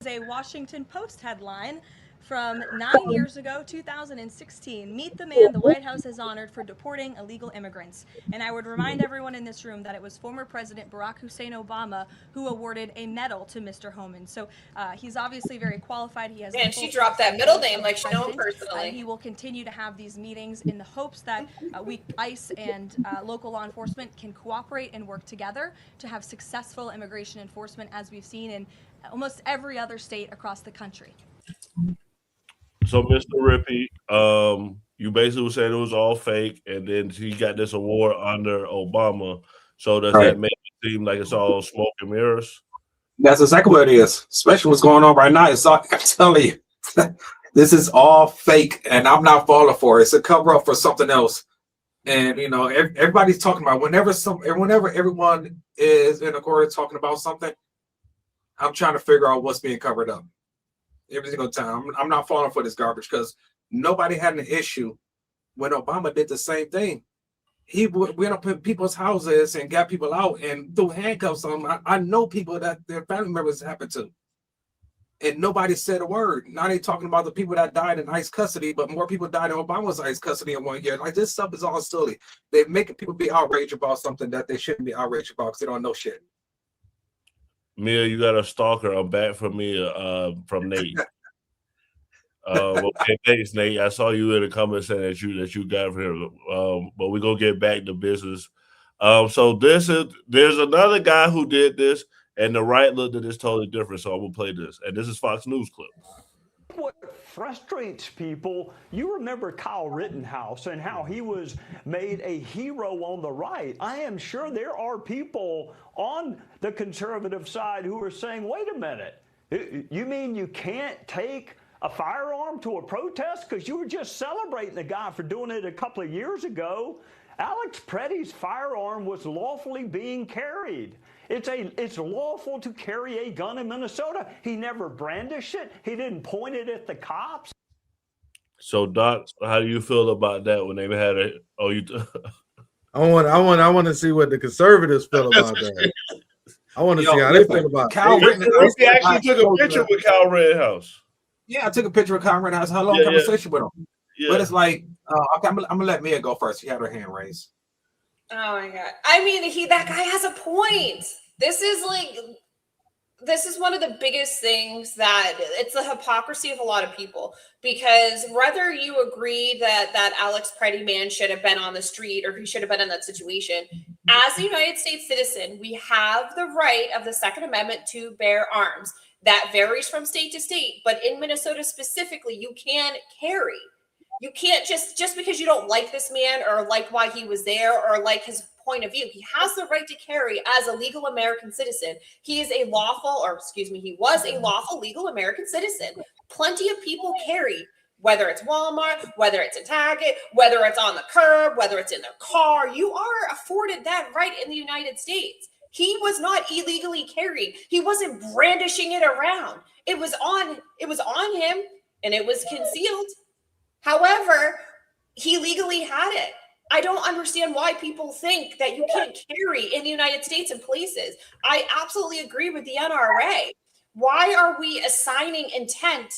A Washington Post headline from 9 years ago, 2016. Meet the man the White House has honored for deporting illegal immigrants. And I would remind everyone in this room that it was former President Barack Hussein Obama who awarded a medal to Mr. Homan. So he's obviously very qualified. He has. And she dropped that middle name like she knows him personally. He will continue to have these meetings in the hopes that ICE and local law enforcement can cooperate and work together to have successful immigration enforcement, as we've seen in almost every other state across the country. So, Mr. Rippey, you basically said it was all fake, and then he got this award under Obama. So does that make it seem like it's all smoke and mirrors? That's exactly what it is. Especially what's going on right now. It's all, I'm telling you, this is all fake, and I'm not falling for it. It's a cover up for something else. And you know, everybody's talking about whenever everyone is in a court talking about something, I'm trying to figure out what's being covered up. Every single time. I'm not falling for this garbage because nobody had an issue when Obama did the same thing. He went up in people's houses and got people out and threw handcuffs on them. I know people that their family members happened to. And nobody said a word. Now they're talking about the people that died in ICE custody, but more people died in Obama's ICE custody in 1 year. Like, this stuff is all silly. They're making people be outraged about something that they shouldn't be outraged about because they don't know shit. Mia, you got a stalker. I'm back from Mia, from Nate. Okay, thanks, Nate. I saw you in the comments saying that you got from here. But we're gonna get back to business. So there's another guy who did this, and the right looked at this totally different. So I'm gonna play this, and this is Fox News clip. What frustrates people, you remember Kyle Rittenhouse and how he was made a hero on the right. I am sure there are people on the conservative side who are saying, wait a minute, you mean you can't take a firearm to a protest because you were just celebrating the guy for doing it a couple of years ago? Alex Pretti's firearm was lawfully being carried. It's lawful to carry a gun in Minnesota. He never brandished it. He didn't point it at the cops. So, Doc, how do you feel about that when they had a? Oh, you. I want to see what the conservatives feel about that. I want to see how they feel about Kyle it. Rittenhouse. He actually took a picture with Kyle Rittenhouse. Yeah, I took a picture with Kyle Rittenhouse. Had a long conversation with him. Yeah. But it's like, okay, I'm gonna let Mia go first. She had her hand raised. Oh my God. I mean, that guy has a point. This is one of the biggest things that it's the hypocrisy of a lot of people, because whether you agree that Alex Pretti man should have been on the street or he should have been in that situation, as a United States citizen, we have the right of the Second Amendment to bear arms. That varies from state to state, but in Minnesota specifically, you can carry. You can't just because you don't like this man or like why he was there or like his point of view. He has the right to carry as a legal American citizen. He was a lawful legal American citizen. Plenty of people carry, whether it's Walmart, whether it's a Target, whether it's on the curb, whether it's in their car. You are afforded that right in the United States. He was not illegally carrying. He wasn't brandishing it around. It was on him and it was concealed. However, he legally had it. I don't understand why people think that you can't carry in the United States in places. I absolutely agree with the NRA. Why are we assigning intent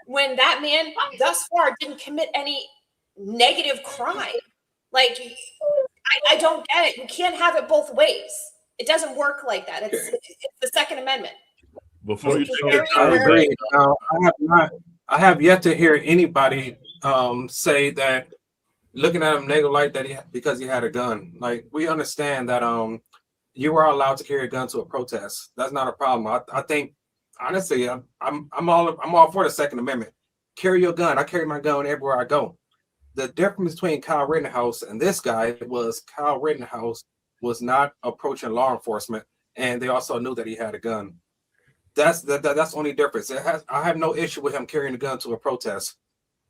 when that man thus far didn't commit any negative crime? Like, I don't get it. You can't have it both ways. It doesn't work like that. It's the Second Amendment. Before you I agree. I have yet to hear anybody say that looking at him negative like that because he had a gun. Like, we understand that you are allowed to carry a gun to a protest. That's not a problem. I think honestly, I'm all for the Second Amendment. Carry your gun. I carry my gun everywhere I go. The difference between Kyle Rittenhouse and this guy was Kyle Rittenhouse was not approaching law enforcement, and they also knew that he had a gun. That's the only difference. I have no issue with him carrying a gun to a protest.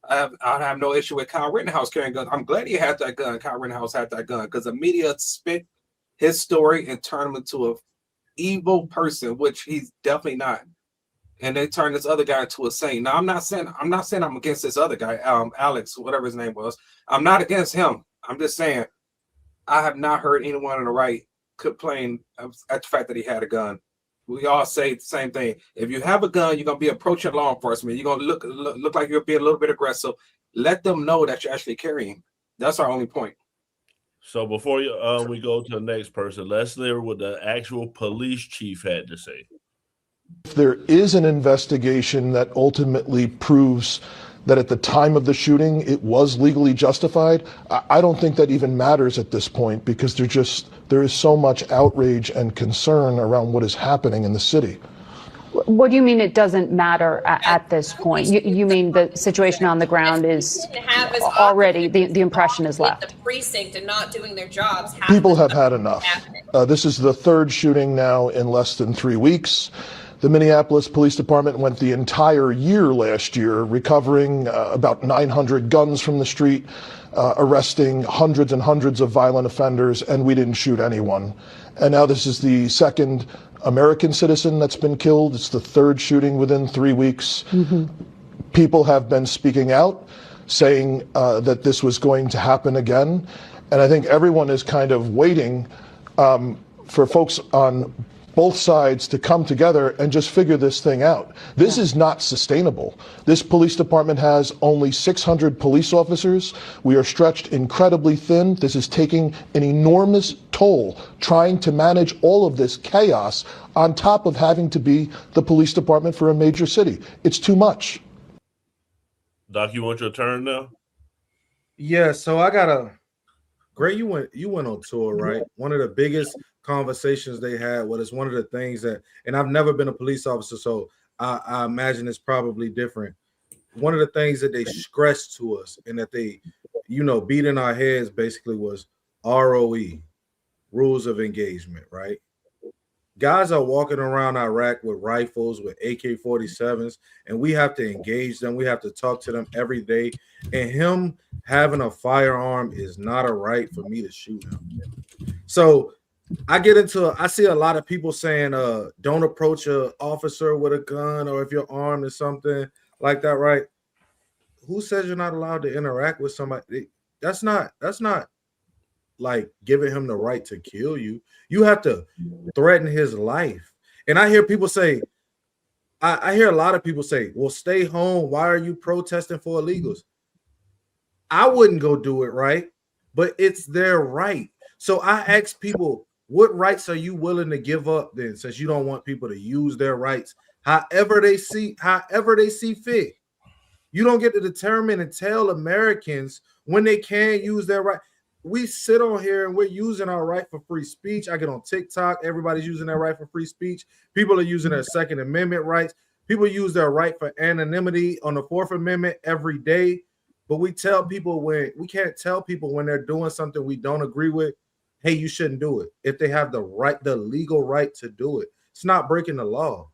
I have no issue with Kyle Rittenhouse carrying a gun. I'm glad he had that gun. Kyle Rittenhouse had that gun because the media spit his story and turned him into a evil person, which he's definitely not. And they turned this other guy into a saint. Now I'm not saying I'm against this other guy, Alex, whatever his name was. I'm not against him. I'm just saying I have not heard anyone on the right complain at the fact that he had a gun. We all say the same thing. If you have a gun, you're gonna be approaching law enforcement. You're gonna look like you're being a little bit aggressive. Let them know that you're actually carrying. That's our only point. So before we go to the next person, let's hear what the actual police chief had to say. If there is an investigation that ultimately proves that at the time of the shooting it was legally justified, I don't think that even matters at this point, because there is so much outrage and concern around what is happening in the city. What do you mean it doesn't matter at this point? You mean the situation on the ground is already, the impression is left? The precinct and not doing their jobs. People have had enough. This is the third shooting now in less than 3 weeks. The Minneapolis Police Department went the entire year last year recovering about 900 guns from the street, arresting hundreds and hundreds of violent offenders, and we didn't shoot anyone. And now this is the second American citizen that's been killed. It's the third shooting within 3 weeks. People have been speaking out, saying that this was going to happen again. And I think everyone is kind of waiting for folks on both sides to come together and just figure this thing out. This is not sustainable. This police department has only 600 police officers. We are stretched incredibly thin. This is taking an enormous toll trying to manage all of this chaos on top of having to be the police department for a major city. It's too much. Doc, you want your turn now? Yeah, so I got Gray, you went on tour, right? One of the biggest conversations they had was one of the things that, and I've never been a police officer, so I imagine it's probably different. One of the things that they stressed to us and that they, beat in our heads basically was ROE, rules of engagement, right? Guys are walking around Iraq with rifles, with AK-47s, and we have to engage them. We have to talk to them every day. And him having a firearm is not a right for me to shoot him. So I see a lot of people saying, don't approach an officer with a gun, or if you're armed or something like that, right? Who says you're not allowed to interact with somebody? That's not like giving him the right to kill you. You have to threaten his life. And I hear people say, I hear a lot of people say, well, stay home. Why are you protesting for illegals? I wouldn't go do it, right? But it's their right. So I ask people, what rights are you willing to give up then, since you don't want people to use their rights however they see fit? You don't get to determine and tell Americans when they can use their right. We sit on here and we're using our right for free speech. I get on TikTok, everybody's using their right for free speech. People are using their Second Amendment rights. People use their right for anonymity on the Fourth Amendment every day. But we can't tell people when they're doing something we don't agree with, hey, you shouldn't do it. If they have the legal right to do it, it's not breaking the law.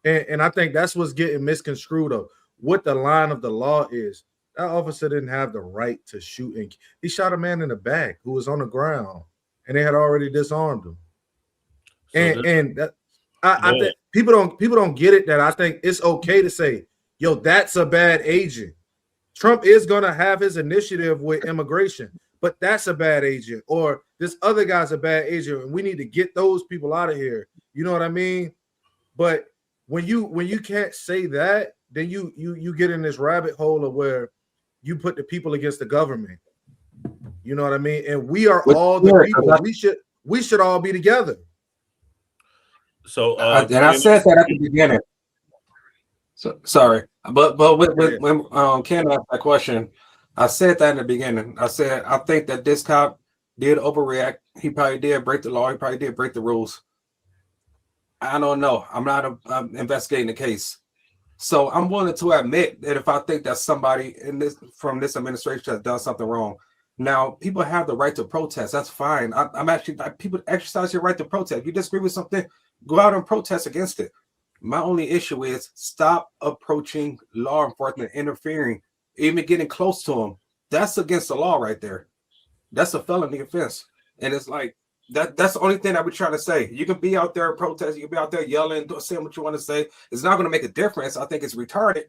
And I think that's what's getting misconstrued of what the line of the law is. That officer didn't have the right to shoot, and he shot a man in the back who was on the ground, and they had already disarmed him. I think people don't get it, that I think it's okay to say, yo, that's a bad agent. Trump is gonna have his initiative with immigration, but that's a bad agent, or this other guy's a bad agent, and we need to get those people out of here. You know what I mean? But when you can't say that, then you get in this rabbit hole of where you put the people against the government. You know what I mean? And we are all the people. We should all be together. So and I said that at the beginning. So sorry, but when Ken asked that question, I said that in the beginning. I said I think that this cop did overreact. He probably did break the law. He probably did break the rules. I don't know. I'm not investigating the case. So I'm willing to admit that if I think that somebody from this administration has done something wrong. Now, people have the right to protest. That's fine. People exercise your right to protest. If you disagree with something, go out and protest against it. My only issue is stop approaching law enforcement, interfering, even getting close to them. That's against the law right there. That's a felony offense. And it's like that's the only thing I would try to say. You can be out there protesting, you can be out there yelling, saying what you want to say. It's not going to make a difference. I think it's retarded.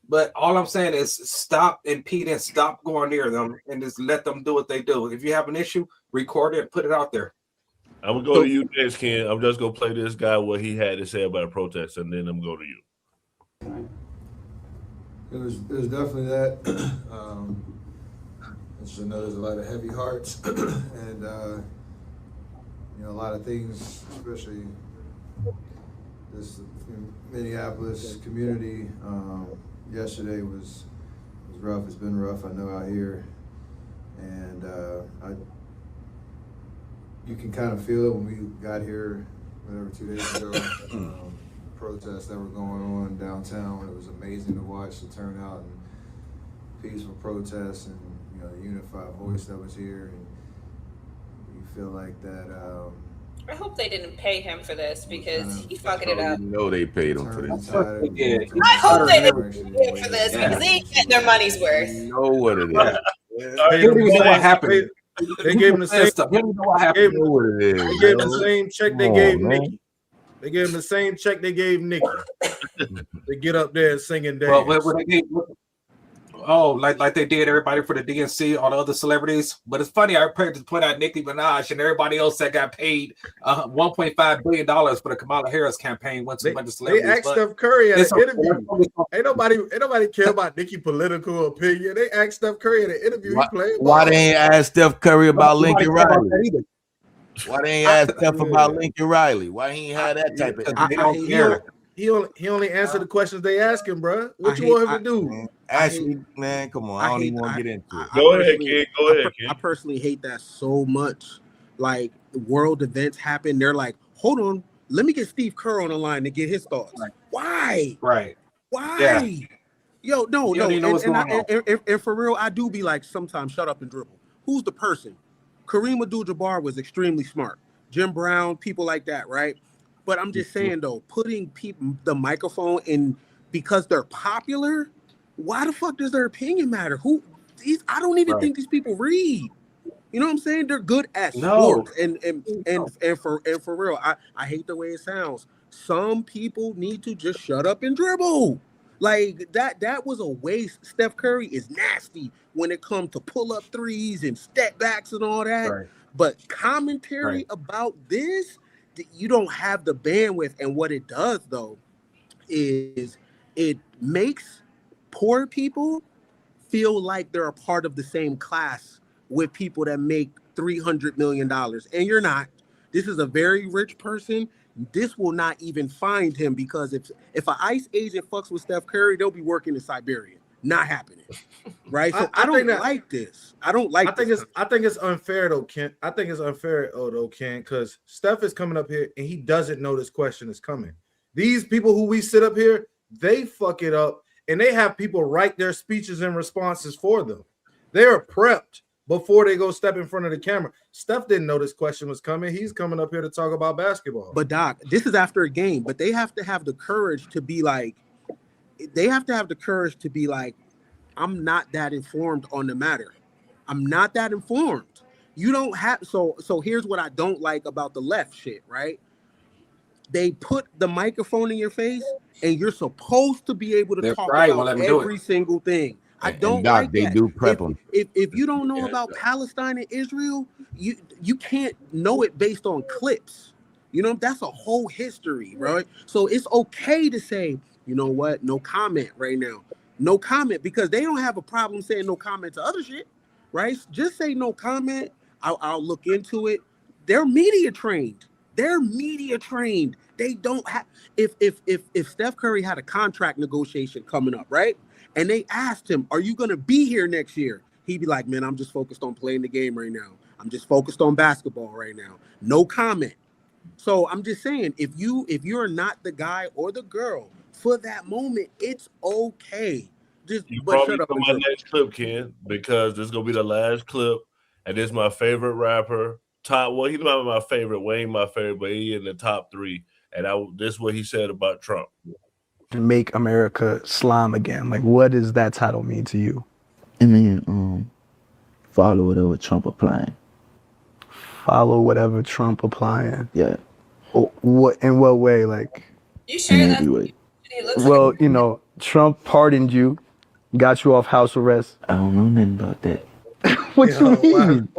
But all I'm saying is stop impeding, stop going near them, and just let them do what they do. If you have an issue, record it and put it out there. I'm gonna go to you next, Ken. I'm just gonna play this guy what he had to say about a protest, and then I'm gonna go to you. It was definitely that. I just know there's a lot of heavy hearts, and a lot of things, especially this Minneapolis community. Yesterday was rough. It's been rough, I know, out here, and you can kind of feel it when we got here, whatever, 2 days ago. Protests that were going on downtown. It was amazing to watch the turnout and peaceful protests, and the unified voice that was here. And you feel like that. I hope they didn't pay him for this because he's fucking it up. They paid him for this. I hope they didn't pay him for this because they ain't getting their money's worth. You know what it is. They don't even know what happened. They gave him the same stuff. They don't know what happened. They gave him the same check they gave Nikki. They gave him the same check they gave Nikki. They get up there and sing and dance. Like they did everybody for the DNC, all the other celebrities. But it's funny, I heard to point out Nicki Minaj and everybody else that got paid $1.5 billion for the Kamala Harris campaign went to a bunch of celebrities. They asked Steph Curry at an interview. Ain't nobody care about Nicki's political opinion. They asked Steph Curry at an interview. Why they ain't asked Steph Curry about Lincoln Riley? Why they ain't asked Steph about Lincoln Riley? Why he ain't had that type of? They don't care. He only answered the questions they ask him, bro. What you want him to do? Actually, man, come on. I don't even want to get into it. Go ahead, kid. Go ahead, kid. I personally hate that so much. Like, world events happen. They're like, hold on, let me get Steve Kerr on the line to get his thoughts. Like, why? Right. Why? Yeah. Yo, no. And for real, I do be like, sometimes shut up and dribble. Who's the person? Kareem Abdul-Jabbar was extremely smart. Jim Brown, people like that, right? But I'm just saying, though, putting the microphone in because they're popular, why the fuck does their opinion matter? I don't even think these people read. You know what I'm saying? They're good at sports. And for real, I hate the way it sounds. Some people need to just shut up and dribble. Like that was a waste. Steph Curry is nasty when it comes to pull-up threes and step backs and all that. Right. But commentary about this, you don't have the bandwidth. And what it does, though, is it makes poor people feel like they're a part of the same class with people that make $300 million. And you're not. This is a very rich person. This will not even find him, because if an ICE agent fucks with Steph Curry, they'll be working in Siberia. Not happening. Right? So I don't like this. I don't like this. I think it's unfair though, Ken. I think it's unfair though, Ken, because Steph is coming up here and he doesn't know this question is coming. These people who we sit up here, they fuck it up and they have people write their speeches and responses for them. They're prepped before they go step in front of the camera. Steph didn't know this question was coming. He's coming up here to talk about basketball. But Doc, this is after a game, but they have to have the courage to be like, I'm not that informed on the matter. I'm not that informed. You don't have, so here's what I don't like about the left shit, right? They put the microphone in your face and you're supposed to be able to talk about every single thing. I don't Doc, like they that. do prep them. If you don't know about Palestine and Israel, you can't know it based on clips. You know, that's a whole history, right? So it's okay to say, you know what, no comment right now. No comment, because they don't have a problem saying no comment to other shit, right? Just say no comment. I'll look into it. They're media trained. They don't have. If Steph Curry had a contract negotiation coming up, right? And they asked him, are you going to be here next year? He'd be like, man, I'm just focused on playing the game right now. I'm just focused on basketball right now. No comment. So I'm just saying, if you're not the guy or the girl for that moment, it's okay. You probably know my next clip, Ken, because this is going to be the last clip. And this is my favorite rapper. He's not my favorite, Wayne my favorite, but he in the top 3. And this is what he said about Trump. Make America slime again. Like, what does that title mean to you? I mean, follow whatever Trump applying. Follow whatever Trump applying. Yeah. What in what way? Like, You sure in that's every way. well, you know, Trump pardoned you, got you off house arrest. I don't know nothing about that. What you mean?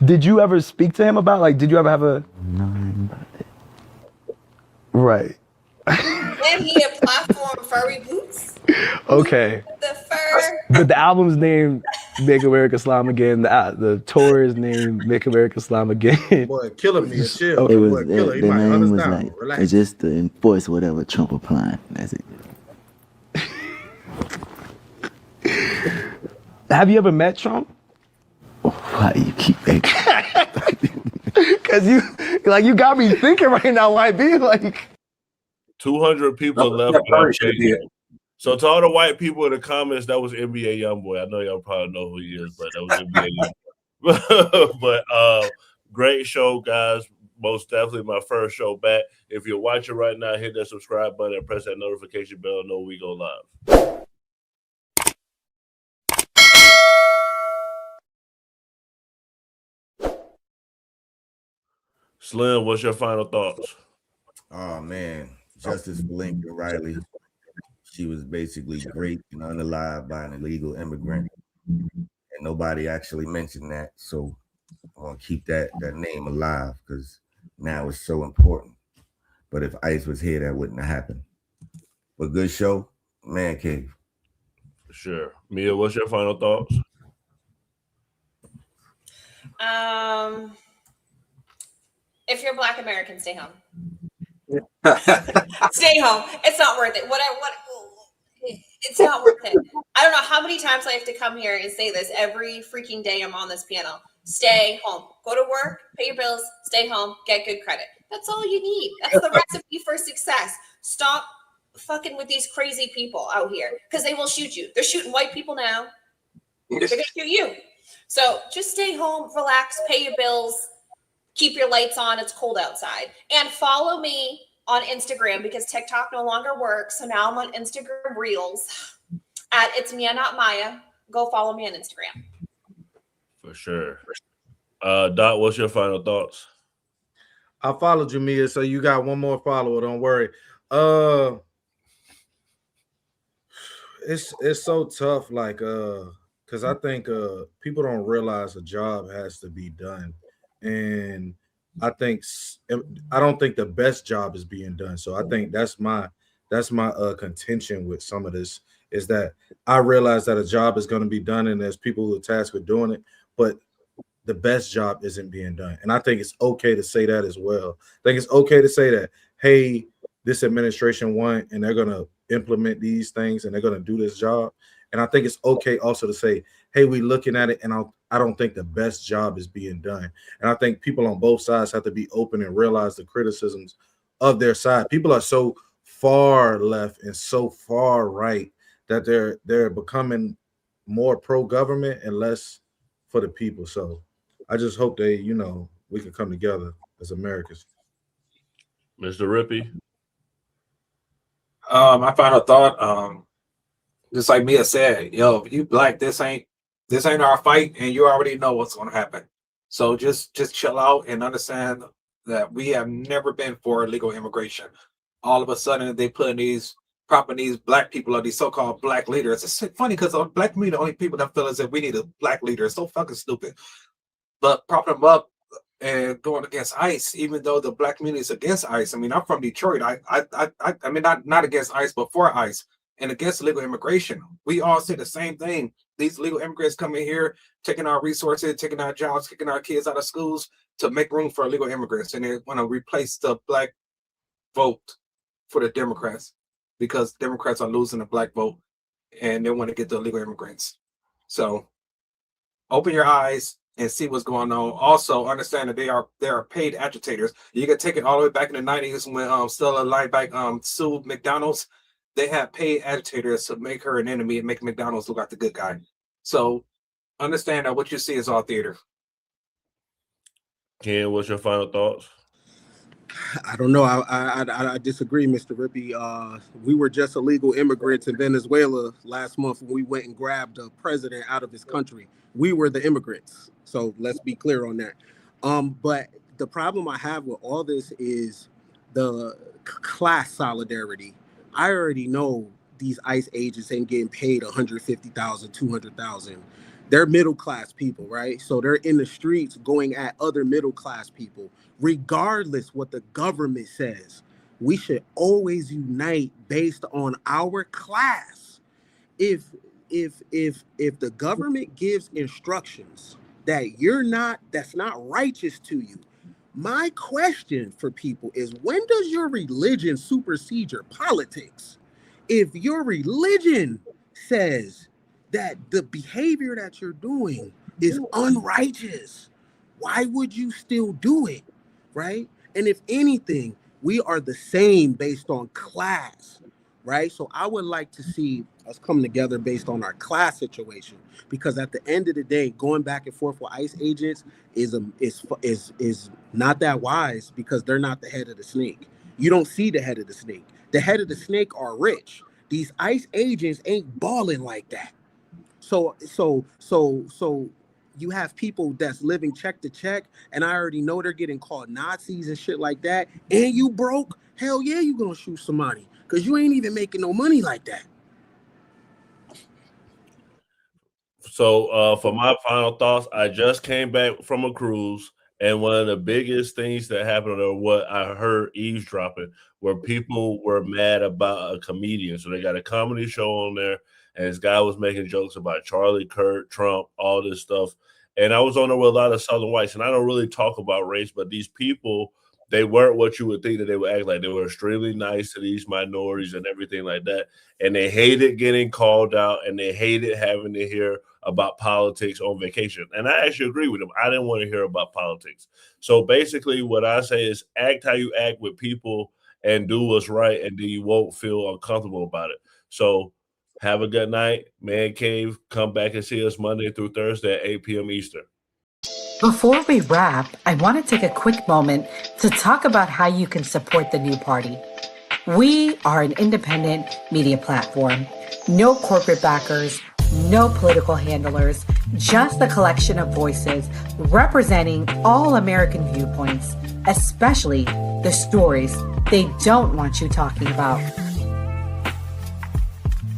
Did you ever speak to him about, like, did you ever have a... Nothing about that. Right. Then he a platform furry boots. Okay. The fur. But the album's named Make America Slime Again. The tour is named Make America Slime Again. Boy, killing me. Chill. It was Boy, killer. He the might name was understand. like Relax. it's just to enforce whatever Trump applying. That's it. Have you ever met Trump? Why you keep asking? Because you got me thinking right now, YB, like 200 people left. So to all the white people in the comments, that was NBA YoungBoy. I know y'all probably know who he is, but that was NBA YoungBoy. But great show, guys. Most definitely my first show back. If you're watching right now, hit that subscribe button and press that notification bell. Know we go live. Slim, what's your final thoughts? Oh man, Justice for Lincoln Riley. She was basically raped and unalived by an illegal immigrant, and nobody actually mentioned that. So I want to keep that name alive because now it's so important. But if ICE was here, that wouldn't have happened. But good show, Man Cave. Sure, Mia, what's your final thoughts? If you're Black American, stay home. Stay home. It's not worth it. It's not worth it. I don't know how many times I have to come here and say this every freaking day I'm on this panel. Stay home. Go to work, pay your bills, stay home, get good credit. That's all you need. That's the recipe for success. Stop fucking with these crazy people out here because they will shoot you. They're shooting white people now. They're going to shoot you. So just stay home, relax, pay your bills, keep your lights on. It's cold outside. And follow me on Instagram because TikTok no longer works. So now I'm on Instagram Reels at It's Mia Not Maya. Go follow me on Instagram. For sure. Dot, what's your final thoughts? I followed you, Mia, so you got one more follower. Don't worry. It's so tough, like because I think people don't realize a job has to be done. And I don't think the best job is being done. So I think that's my contention with some of this is that I realize that a job is going to be done and there's people who are tasked with doing it, but the best job isn't being done. And I think it's okay to say that as well. I think it's okay to say that, hey, this administration won and they're going to implement these things and they're going to do this job. And I think it's okay also to say, hey, we looking at it and I don't think the best job is being done. And I think people on both sides have to be open and realize the criticisms of their side. People are so far left and so far right that they're becoming more pro-government and less for the people. So I just hope we can come together as Americans. Mr. Rippey. My final thought, just like Mia said, if you Black, this ain't our fight, and you already know what's going to happen. So just chill out and understand that we have never been for illegal immigration. All of a sudden, they propping these Black people are these so-called Black leaders. It's funny because Black community, the only people that feel as if we need a Black leader. It's so fucking stupid. But propping them up and going against ICE, even though the Black community is against ICE. I mean, I'm from Detroit. I mean, not against ICE, but for ICE and against illegal immigration. We all say the same thing. These illegal immigrants coming here, taking our resources, taking our jobs, kicking our kids out of schools to make room for illegal immigrants. And they want to replace the Black vote for the Democrats because Democrats are losing the Black vote and they want to get the illegal immigrants. So open your eyes and see what's going on. Also, understand that they are paid agitators. You can take it all the way back in the 90s when Stella Lightback sued McDonald's. They had paid agitators to make her an enemy and make McDonald's look like the good guy. So understand that what you see is all theater. Ken, what's your final thoughts? I don't know. I disagree, Mr. Rippey. We were just illegal immigrants in Venezuela last month when we went and grabbed a president out of his country. We were the immigrants. So let's be clear on that. But the problem I have with all this is the class solidarity. I already know these ICE agents ain't getting paid $150,000, $200,000. They're middle class people, right? So they're in the streets going at other middle class people, regardless what the government says. We should always unite based on our class. If the government gives instructions that's not righteous to you, my question for people is, when does your religion supersede your politics? If your religion says that the behavior that you're doing is unrighteous, why would you still do it, right? And if anything, we are the same based on class, right? So I would like to see us come together based on our class situation, because at the end of the day, going back and forth with ICE agents is not that wise, because they're not the head of the snake. You don't see the head of the snake. The head of the snake are rich. These ICE agents ain't balling like that. So you have people that's living check to check, and I already know they're getting called Nazis and shit like that. And you broke? Hell yeah, you gonna shoot somebody, because you ain't even making no money like that. So for my final thoughts, I just came back from a cruise, and one of the biggest things that happened, or what I heard eavesdropping, where people were mad about a comedian. So they got a comedy show on there, and this guy was making jokes about Charlie Kirk, Trump, all this stuff. And I was on there with a lot of Southern whites, and I don't really talk about race, but these people, they weren't what you would think that they would act like. They were extremely nice to these minorities and everything like that. And they hated getting called out, and they hated having to hear about politics on vacation. And I actually agree with them. I didn't want to hear about politics. So basically what I say is, act how you act with people and do what's right, and then you won't feel uncomfortable about it. So have a good night. Man Cave, come back and see us Monday through Thursday at 8 p.m. Eastern. Before we wrap, I want to take a quick moment to talk about how you can support the new party. We are an independent media platform. No corporate backers, no political handlers, just a collection of voices representing all American viewpoints, especially the stories they don't want you talking about.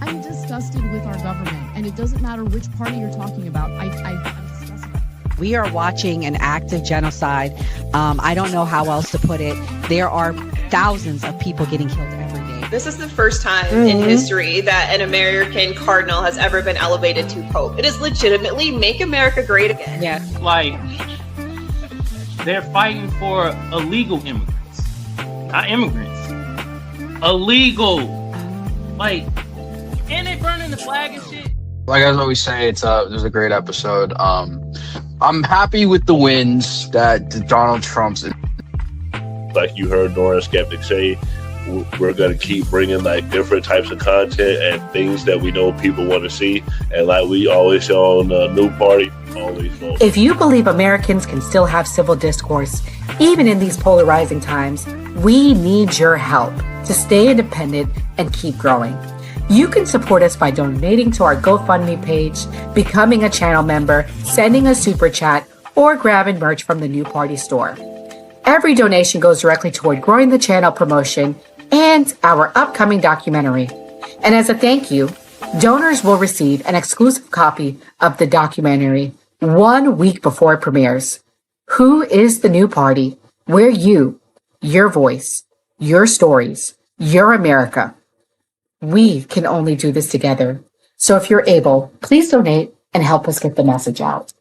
I'm disgusted with our government, and it doesn't matter which party you're talking about. I'm disgusted. We are watching an act of genocide. I don't know how else to put it. There are thousands of people getting killed every day. This is the first time in history that an American cardinal has ever been elevated to pope. It is legitimately make America great again. Yes. Like, they're fighting for illegal immigrants, not immigrants. Illegal. Like, and they burning the flag and shit. Like I always say, it was a great episode. I'm happy with the wins that Donald Trump's. Like you heard Nora Skeptic say, we're going to keep bringing like different types of content and things that we know people want to see. And like we always say on the New Party, always vote. If you believe Americans can still have civil discourse, even in these polarizing times, we need your help to stay independent and keep growing. You can support us by donating to our GoFundMe page, becoming a channel member, sending a super chat, or grabbing merch from the New Party store. Every donation goes directly toward growing the channel promotion and our upcoming documentary. And as a thank you, donors will receive an exclusive copy of the documentary 1 week before it premieres. Who is the New Party? We're you, your voice, your stories, your America. We can only do this together. So if you're able, please donate and help us get the message out.